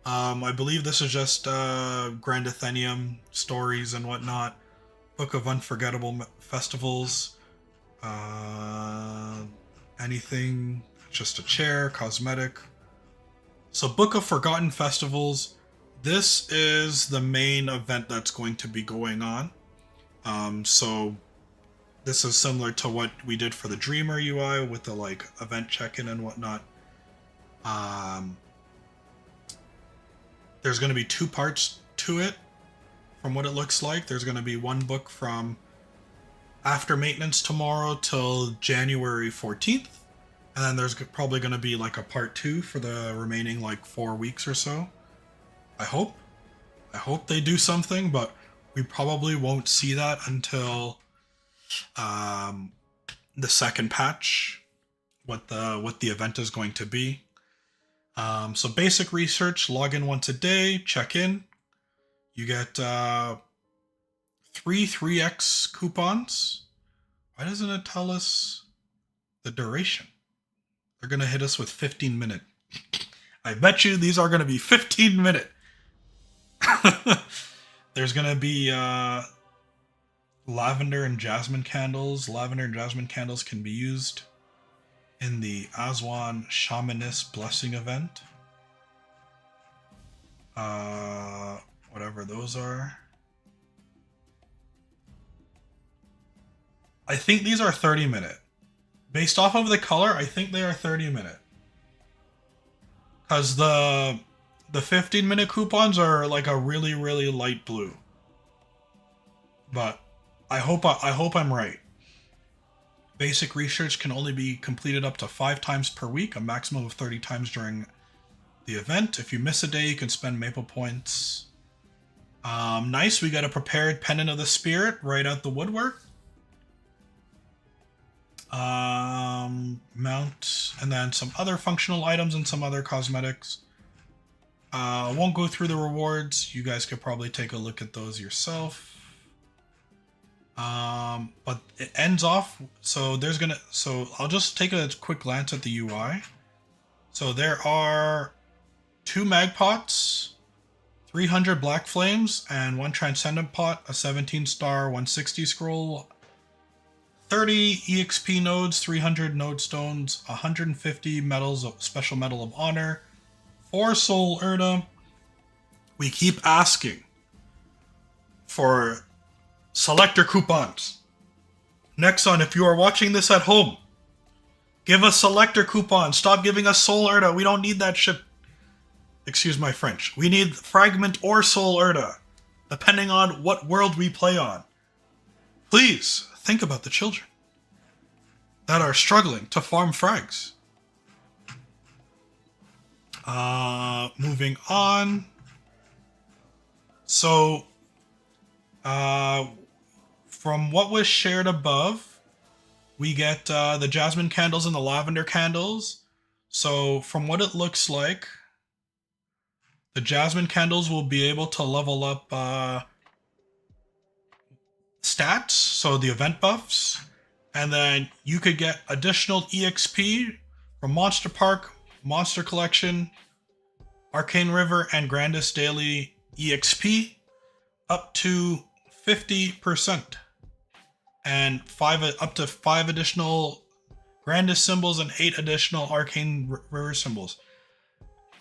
I believe this is just Grand Athenium stories and whatnot. Book of Unforgettable Festivals. Anything, just a chair, cosmetic. So Book of Forgotten Festivals. This is the main event that's going to be going on. So this is similar to what we did for the Dreamer UI with the like event check-in and whatnot. There's going to be 2 parts to it from what it looks like. There's going to be one book from after maintenance tomorrow till January 14th. And then there's probably going to be like a part 2 for the remaining like 4 weeks or so. I hope they do something, but we probably won't see that until the second patch, what the event is going to be. So basic research, log in once a day, check in. You get 3x coupons. Why doesn't it tell us the duration? They're going to hit us with 15-minute. I bet you these are going to be 15-minute. There's going to be lavender and jasmine candles. Lavender and jasmine candles can be used in the Aswan Shamanist Blessing event. Whatever those are. I think these are 30-minute. Based off of the color, I think they are 30-minute. Because the 15-minute coupons are like a really, really light blue. But I hope I'm right. Basic research can only be completed up to 5 times per week, a maximum of 30 times during the event. If you miss a day, you can spend maple points. Nice, we got a prepared Pendant of the Spirit right out the woodwork. Mount, and then some other functional items and some other cosmetics. I won't go through the rewards. You guys could probably take a look at those yourself. But it ends off, so I'll just take a quick glance at the UI. So there are 2 mag pots, 300 black flames, and 1 transcendent pot, a 17-star 160 scroll, 30 EXP nodes, 300 node stones, 150 medals of special medal of honor, 4 soul urna. We keep asking for selector coupons. Nexon, if you are watching this at home, give us selector coupons. Stop giving us soul urna. We don't need that shit. Excuse my French. We need fragment or soul urna, depending on what world we play on. Please think about the children that are struggling to farm frags. Moving on. So, from what was shared above, we get the jasmine candles and the lavender candles. So, from what it looks like, the jasmine candles will be able to level up stats, so the event buffs, and then you could get additional EXP from Monster Park, Monster Collection, Arcane River, and Grandest Daily EXP up to 50%, and up to 5 additional Grandest symbols and 8 additional Arcane River symbols.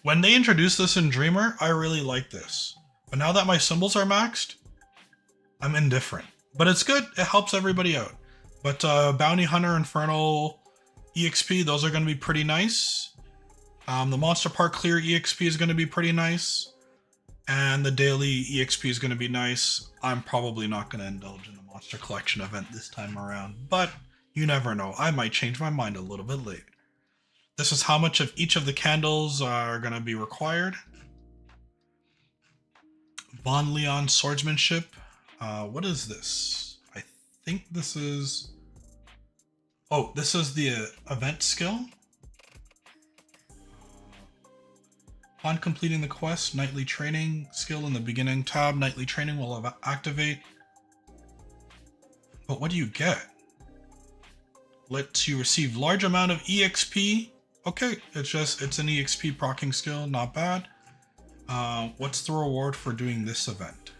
When they introduced this in Dreamer, I really like this. But now that my symbols are maxed, I'm indifferent. But it's good. It helps everybody out. But Bounty Hunter, Infernal EXP, those are going to be pretty nice. The Monster Park Clear EXP is going to be pretty nice. And the Daily EXP is going to be nice. I'm probably not going to indulge in them Monster Collection event this time around, but you never know. I might change my mind a little bit later. This is how much of each of the candles are going to be required. Von Leon Swordsmanship. What is this? I think this is... Oh, this is the event skill. Upon completing the quest, nightly training skill in the beginning tab, nightly training will activate. But what do you get? Lets you receive large amount of EXP. Okay, it's an EXP proccing skill, not bad. What's the reward for doing this event?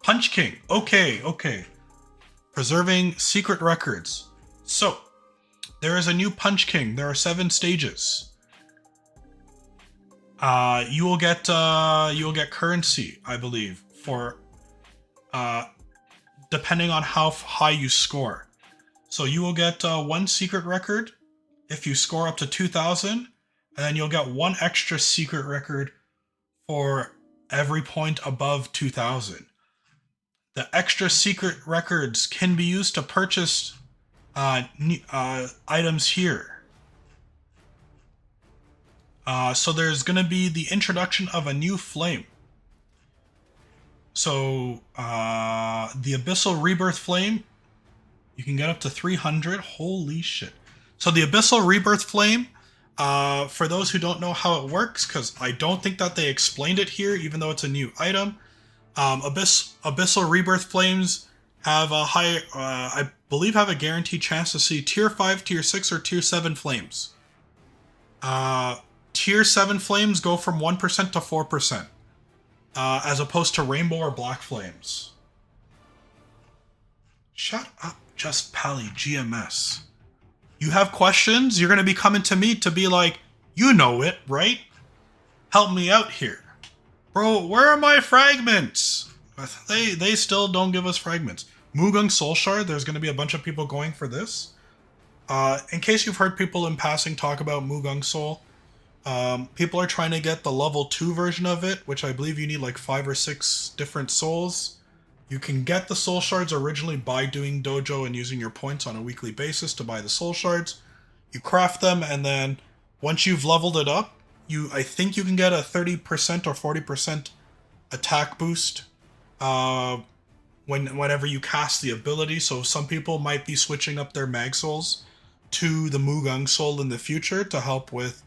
Punch King. Okay. Preserving secret records. So, there is a new Punch King. There are 7 stages. You will get currency, I believe, for depending on how high you score. So you will get 1 secret record if you score up to 2,000, and then you'll get 1 extra secret record for every point above 2,000. The extra secret records can be used to purchase items here. So there's going to be the introduction of a new flame. So the Abyssal Rebirth Flame, you can get up to 300. Holy shit. So the Abyssal Rebirth Flame, for those who don't know how it works, because I don't think that they explained it here, even though it's a new item, Abyssal Rebirth Flames have a high, I believe have a guaranteed chance to see Tier 5, Tier 6, or Tier 7 flames. Tier 7 flames go from 1% to 4%, as opposed to rainbow or black flames. Shut up, Just Pally GMS. You have questions? You're going to be coming to me to be like, you know it, right? Help me out here. Bro, where are my fragments? They still don't give us fragments. Mugung Soul Shard, there's going to be a bunch of people going for this. In case you've heard people in passing talk about Mugung Soul, people are trying to get the level 2 version of it, which I believe you need like 5 or 6 different souls. You can get the soul shards originally by doing dojo and using your points on a weekly basis to buy the soul shards. You craft them, and then once you've leveled it up, I think you can get a 30% or 40% attack boost whenever you cast the ability. So some people might be switching up their mag souls to the Mugung Soul in the future to help with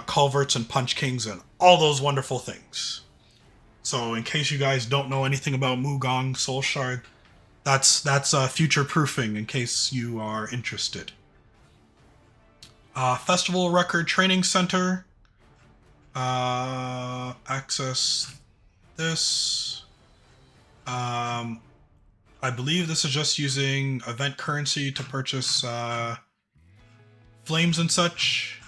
culverts and punch kings and all those wonderful things. So in case you guys don't know anything about Mugung Soul Shard, that's future proofing in case you are interested. Festival Record Training Center. Access this. I believe this is just using event currency to purchase flames and such.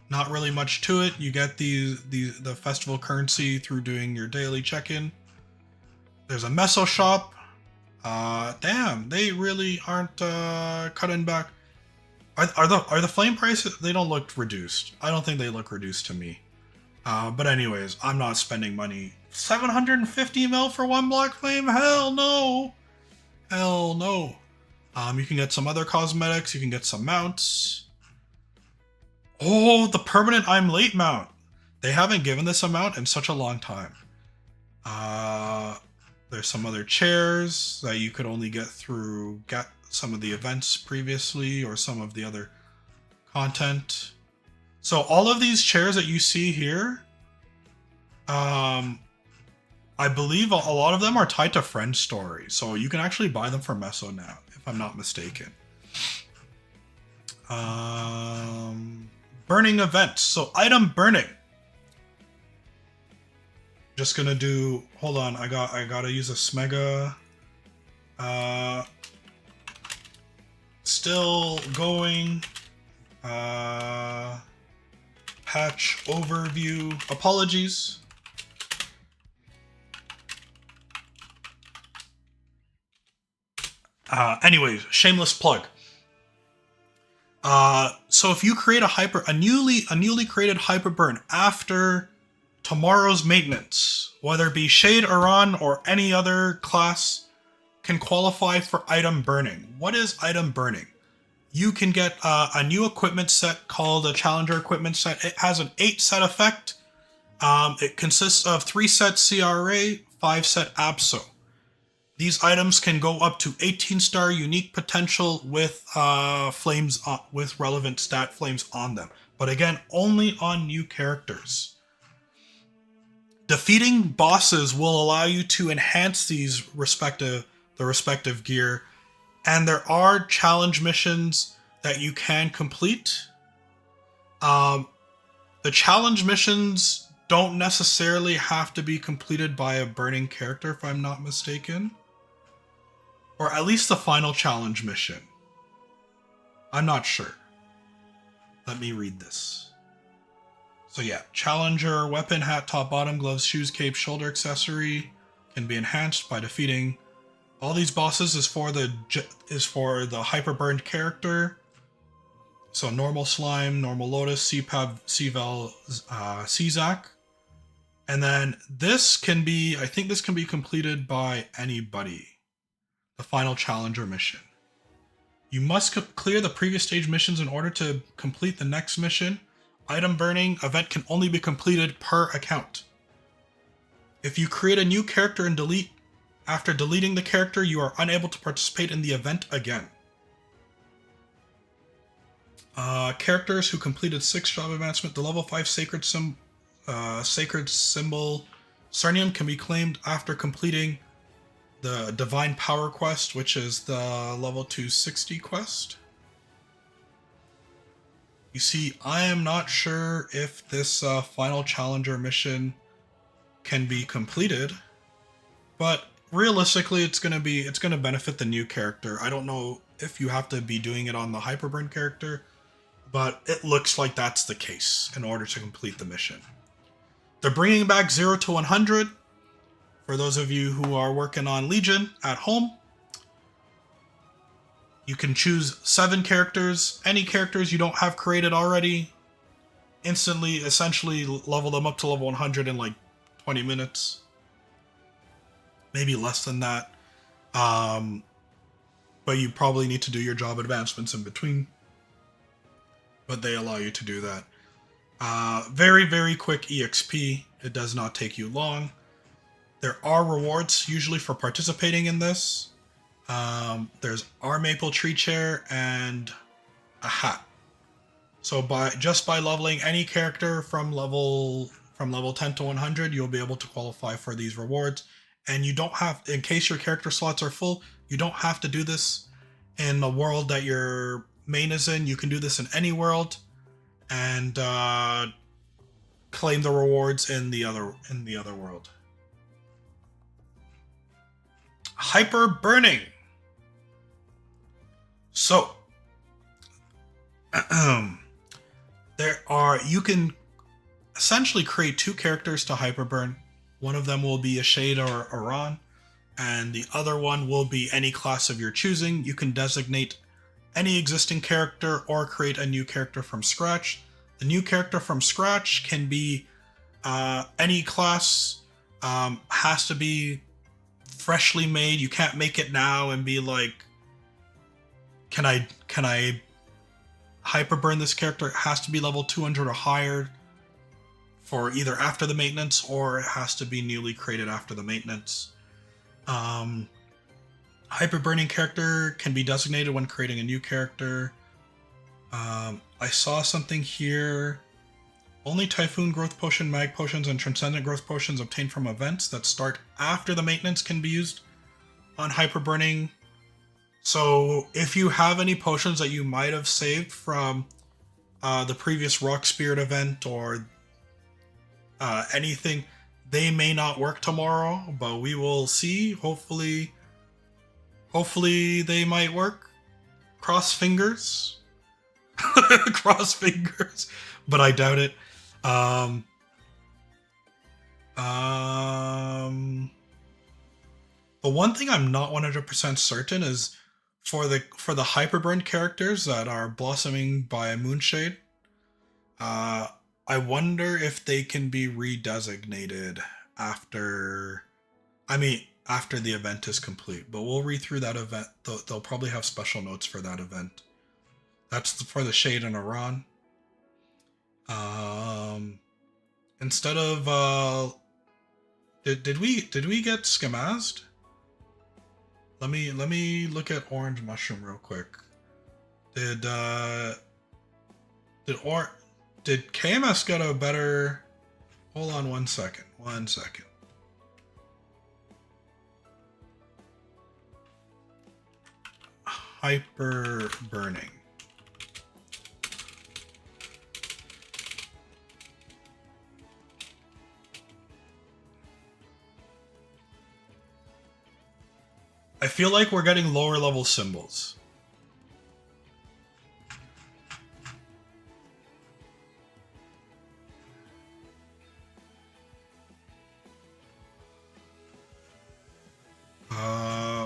Not really much to it. You get the festival currency through doing your daily check-in. There's a meso shop. Damn, they really aren't cutting back. Are the flame prices? They don't look reduced. I don't think they look reduced to me. But anyways, I'm not spending money. 750 mil for 1 black flame? Hell no. Hell no. You can get some other cosmetics. You can get some mounts. Oh, the permanent I'm late mount. They haven't given this amount in such a long time. There's some other chairs that you could only get through some of the events previously or some of the other content. So all of these chairs that you see here, I believe a lot of them are tied to friend stories. So you can actually buy them for Meso now, if I'm not mistaken. Burning events. So item burning. Just gonna do. Hold on. I gotta use a Smega. Still going. Patch overview. Apologies. Anyways, shameless plug. So if you create a newly created hyper burn after tomorrow's maintenance, whether it be Shade, Iran, or any other class can qualify for item burning. What is item burning? You can get a new equipment set called a Challenger equipment set. It has an 8 set effect. It consists of 3 set CRA, 5 set ABSO. These items can go up to 18-star unique potential with flames with relevant stat flames on them. But again, only on new characters. Defeating bosses will allow you to enhance the respective gear, and there are challenge missions that you can complete. The challenge missions don't necessarily have to be completed by a burning character, if I'm not mistaken. Or at least the final challenge mission. I'm not sure. Let me read this. So yeah, Challenger, weapon, hat, top, bottom, gloves, shoes, cape, shoulder accessory can be enhanced by defeating all these bosses. Is for the hyper burned character. So normal slime, normal lotus, CPAB, CVEL, CZAC. And then this can be, I think this can be completed by anybody. The final Challenger mission. You must clear the previous stage missions in order to complete the next mission. Item burning event can only be completed per account. If you create a new character and after deleting the character, you are unable to participate in the event again. Characters who completed 6 job advancement, the level 5 sacred symbol Cernium can be claimed after completing the Divine Power quest, which is the level 260 quest. You see, I am not sure if this final Challenger mission can be completed, but realistically, it's gonna benefit the new character. I don't know if you have to be doing it on the Hyperburn character, but it looks like that's the case in order to complete the mission. They're bringing back 0 to 100. For those of you who are working on Legion at home, you can choose 7 characters, any characters you don't have created already, instantly, essentially level them up to level 100 in like 20 minutes. Maybe less than that. But you probably need to do your job advancements in between. But they allow you to do that. Very, very quick EXP. It does not take you long. There are rewards usually for participating in this. There's our maple tree chair and a hat. So by leveling any character from level 10 to 100, you'll be able to qualify for these rewards. And you don't have, in case your character slots are full, you don't have to do this in the world that your main is in. You can do this in any world and claim the rewards in the other world. Hyper burning. So you can essentially create 2 characters to hyperburn. One of them will be a Shade or Iran, and the other one will be any class of your choosing. You can designate any existing character or create a new character from scratch. The new character from scratch can be any class, has to be freshly made. You can't make it now and be like, can I hyperburn this character? It has to be level 200 or higher for either after the maintenance, or it has to be newly created after the maintenance. Hyperburning character can be designated when creating a new character. I saw something here. Only Typhoon Growth Potion, Mag Potions, and Transcendent Growth Potions obtained from events that start after the maintenance can be used on hyperburning. So if you have any potions that you might have saved from the previous Rock Spirit event or anything, they may not work tomorrow, but we will see. Hopefully they might work. Cross fingers. Cross fingers. But I doubt it. The one thing I'm not 100% certain is for the hyperburn characters that are blossoming by Moonshade, I wonder if they can be redesignated after. I mean, after the event is complete. But we'll read through that event. They'll probably have special notes for that event. That's for the Shade and Iran. Instead of did we get Scamazed? Let me look at Orange Mushroom real quick. Did KMS get a better? Hold on 1 second. 1 second. Hyper burning. I feel like we're getting lower level symbols.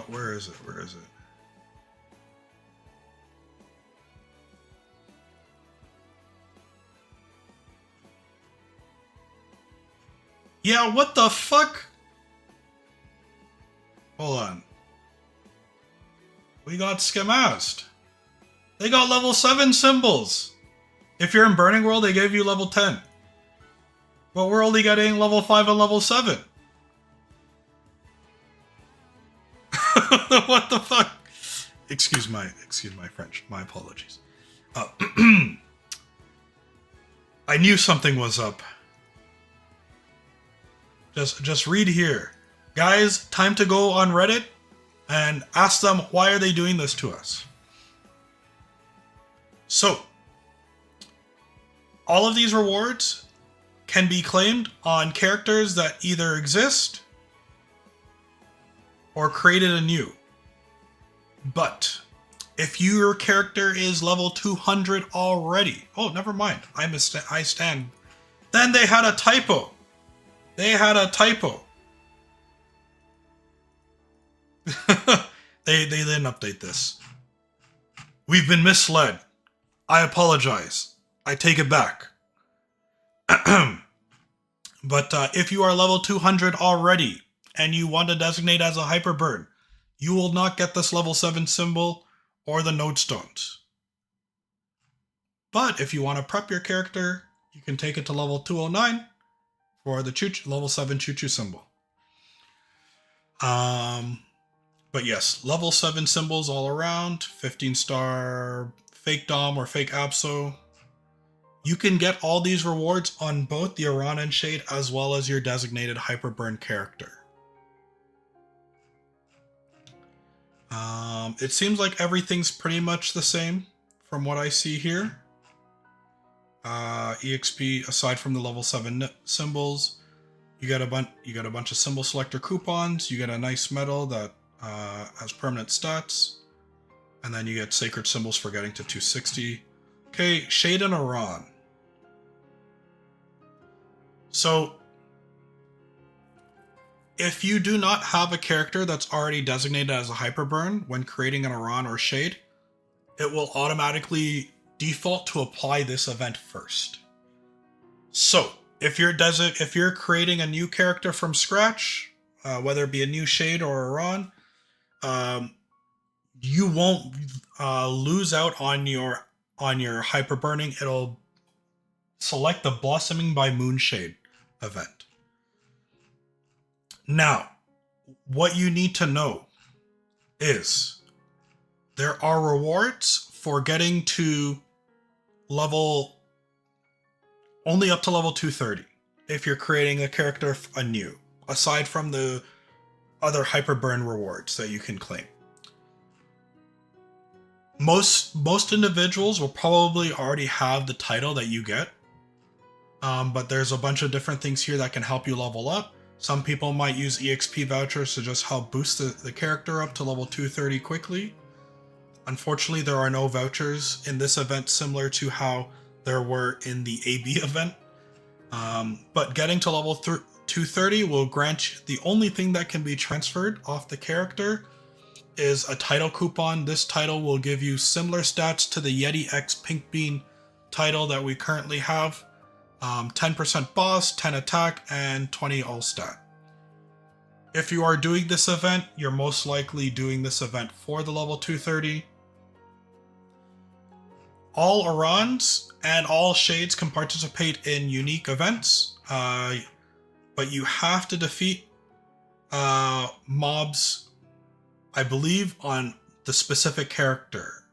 Where is it? Where is it? Yeah, what the fuck? Hold on. We got Scamazed. They got level 7 symbols. If you're in Burning World, they gave you level 10. But we're only getting level 5 and level 7. What the fuck? Excuse my French. My apologies. I knew something was up. Just read here. Guys, time to go on Reddit and ask them why are they doing this to us. So, all of these rewards can be claimed on characters that either exist or created anew. But if your character is level 200 already, oh, never mind. I stand. Then they had a typo. They had a typo. They didn't update this. We've been misled. I apologize. I take it back. But if you are level 200 already and you want to designate as a Hyperburn, you will not get this level 7 symbol or the node stones. But if you want to prep your character, you can take it to level 209 for the level 7 Choo-Choo symbol. But yes, level 7 symbols all around, 15-star fake Dom or fake Abso. You can get all these rewards on both the Iran and Shade as well as your designated Hyperburn character. It seems like everything's pretty much the same from what I see here. EXP, aside from the level 7 symbols, you get a bunch of symbol selector coupons. You get a nice medal that has permanent stats, and then you get sacred symbols for getting to 260. Okay, Shade and Iran. So, if you do not have a character that's already designated as a Hyperburn when creating an Iran or Shade, it will automatically default to apply this event first. So, if you're creating a new character from scratch, whether it be a new Shade or Iran, you won't lose out on your Hyperburning. It'll select the Blossoming by Moonshade event. Now, what you need to know is there are rewards for getting to only up to level 230 if you're creating a character anew, aside from the other Hyperburn rewards that you can claim. Most individuals will probably already have the title that you get, but there's a bunch of different things here that can help you level up. Some people might use EXP vouchers to just help boost the character up to level 230 quickly. Unfortunately, there are no vouchers in this event similar to how there were in the AB event. But getting to level 230 will grant you, the only thing that can be transferred off the character is a title coupon. This title will give you similar stats to the Yeti X Pink Bean title that we currently have. 10% boss, 10 attack, and 20 all stat. If you are doing this event, you're most likely doing this event for the level 230. All Arans and all Shades can participate in unique events, but you have to defeat mobs, I believe, on the specific character.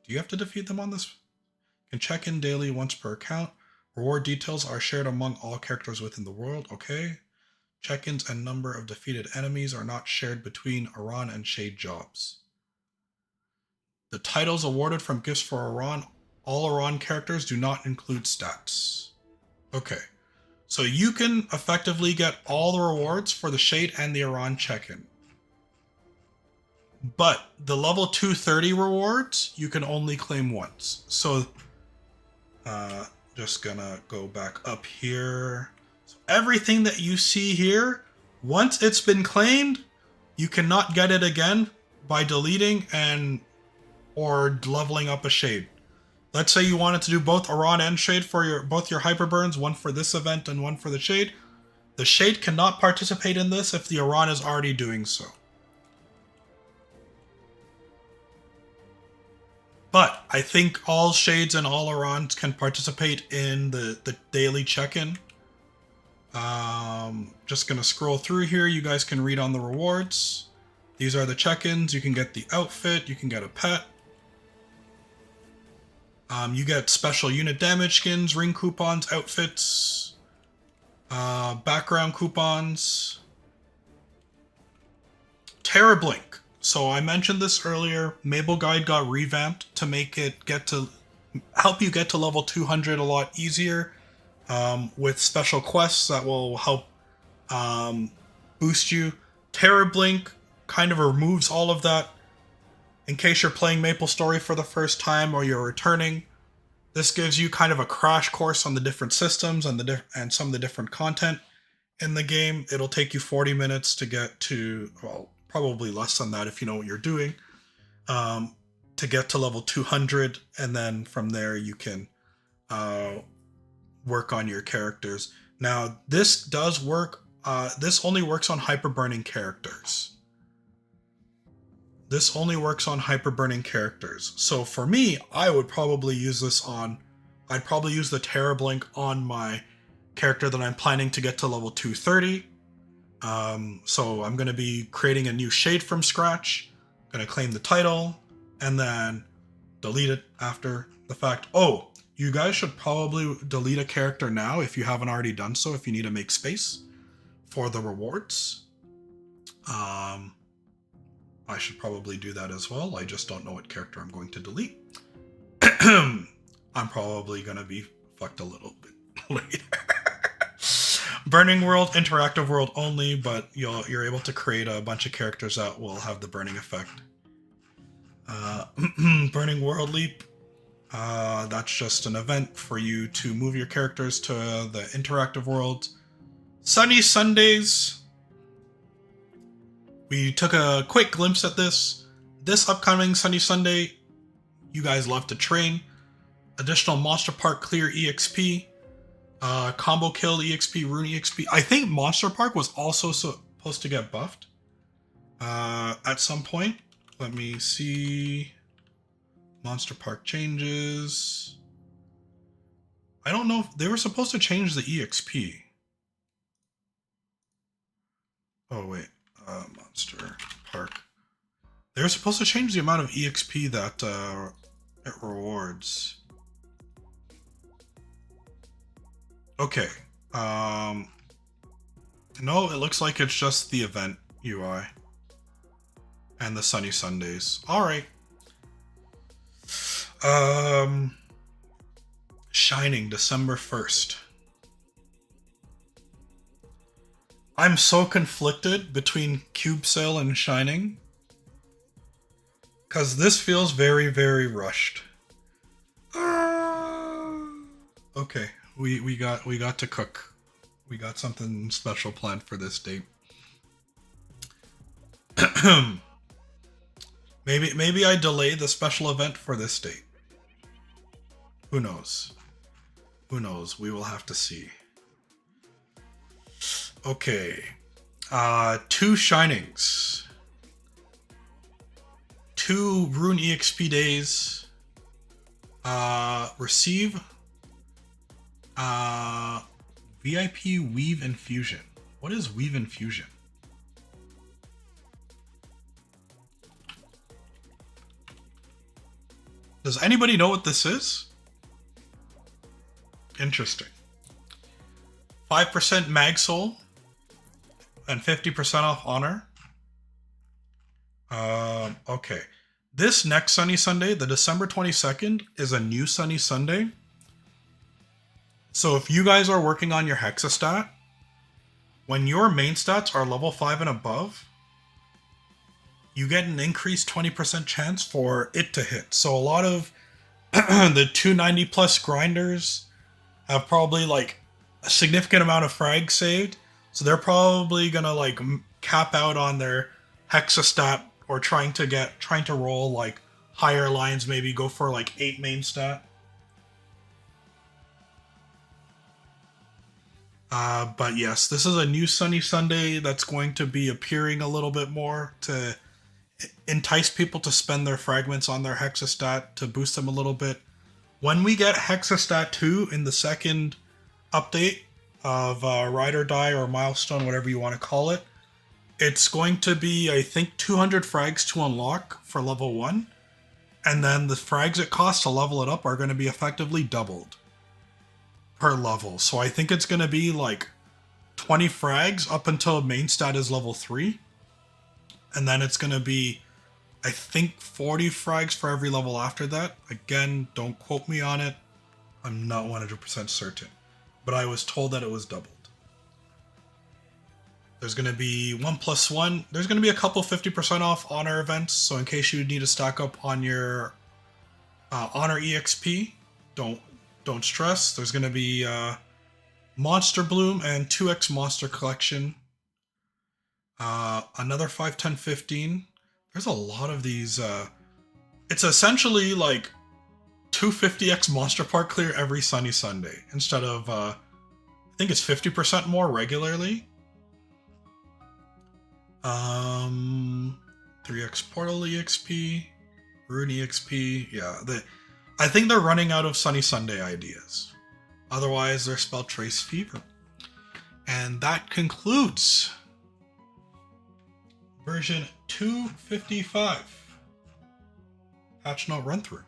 Do you have to defeat them on this? You can check in daily once per account. Reward details are shared among all characters within the world. Okay. Check-ins and number of defeated enemies are not shared between Aran and Shade jobs. The titles awarded from gifts for Aran, all Aran characters do not include stats. Okay. So you can effectively get all the rewards for the Shade and the Aran check-in. But the level 230 rewards, you can only claim once. So, just gonna go back up here. So everything that you see here, once it's been claimed, you cannot get it again by deleting or leveling up a Shade. Let's say you wanted to do both Aran and Shade for both your Hyperburns, one for this event and one for the Shade. The Shade cannot participate in this if the Aran is already doing so. But I think all Shades and all Arans can participate in the daily check-in. Just going to scroll through here. You guys can read on the rewards. These are the check-ins. You can get the outfit. You can get a pet. You get special unit damage skins, ring coupons, outfits, background coupons. Terrablink. So I mentioned this earlier. Mabel Guide got revamped to make it help you get to level 200 a lot easier, with special quests that will help boost you. Terrablink kind of removes all of that. In case you're playing MapleStory for the first time or you're returning, this gives you kind of a crash course on the different systems and some of the different content in the game. It'll take you 40 minutes to get to, well, probably less than that if you know what you're doing, to get to level 200, and then from there you can work on your characters. Now, this does work. This only works on hyperburning characters. This only works on hyperburning characters. So for me, I would probably use this I'd probably use the Terrablink on my character that I'm planning to get to level 230. So I'm going to be creating a new Shade from scratch, going to claim the title, and then delete it after the fact. Oh, you guys should probably delete a character now if you haven't already done so, if you need to make space for the rewards. I should probably do that as well. I just don't know what character I'm going to delete. I'm probably going to be fucked a little bit later. Burning World, interactive world only, but you're able to create a bunch of characters that will have the burning effect. Burning World Leap, that's just an event for you to move your characters to the interactive world. Sunny Sundays, we took a quick glimpse at this. This upcoming Sunny Sunday, you guys love to train. Additional Monster Park Clear EXP. Combo Kill EXP, Rune EXP. I think Monster Park was also supposed to get buffed at some point. Let me see. Monster Park changes. I don't know if they were supposed to change the EXP. Oh, wait. Monster Park. They were supposed to change the amount of EXP that it rewards. Okay. No, it looks like it's just the event UI. And the Sunny Sundays. Alright. Shining, December 1st. I'm so conflicted between Cube Sale and Shining, because this feels very, very rushed. Okay, we got to cook. We got something special planned for this date. Maybe I delay the special event for this date. Who knows? Who knows? We will have to see. Okay. 2 Shinings, 2 Rune EXP days, receive VIP Weave Infusion. What is Weave Infusion? Does anybody know what this is? Interesting. 5% Mag Soul and 50% off Honor. Okay. This next Sunny Sunday, the December 22nd, is a new Sunny Sunday. So if you guys are working on your Hexastat, when your main stats are level 5 and above, you get an increased 20% chance for it to hit. So a lot of the 290 plus grinders have probably like a significant amount of frags saved. So they're probably gonna like cap out on their Hexastat or trying to roll like higher lines, maybe go for like 8 main stat. But yes, this is a new Sunny Sunday that's going to be appearing a little bit more to entice people to spend their fragments on their Hexastat to boost them a little bit. When we get Hexastat 2 in the second update of Ride or Die or Milestone, whatever you want to call it, it's going to be, I think, 200 frags to unlock for level 1. And then the frags it costs to level it up are going to be effectively doubled per level. So I think it's going to be like 20 frags up until main stat is level 3. And then it's going to be, I think, 40 frags for every level after that. Again, don't quote me on it. I'm not 100% certain. But I was told that it was doubled. There's going to be 1+1. There's going to be a couple 50% off Honor events. So in case you need to stock up on your Honor EXP, don't stress. There's going to be Monster Bloom and 2x Monster Collection. Another 5, 10, 15. There's a lot of these. It's essentially like 250x Monster Park clear every Sunny Sunday instead of, I think it's 50% more regularly. 3x Portal EXP, Rune EXP. Yeah, I think they're running out of Sunny Sunday ideas. Otherwise, they're Spell Trace Fever. And that concludes version 255 patch note run through.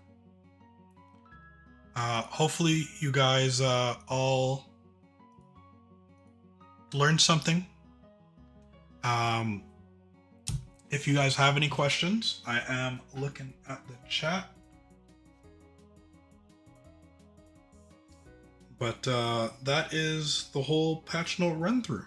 Hopefully you guys all learned something. If you guys have any questions, I am looking at the chat. But that is the whole patch note run through.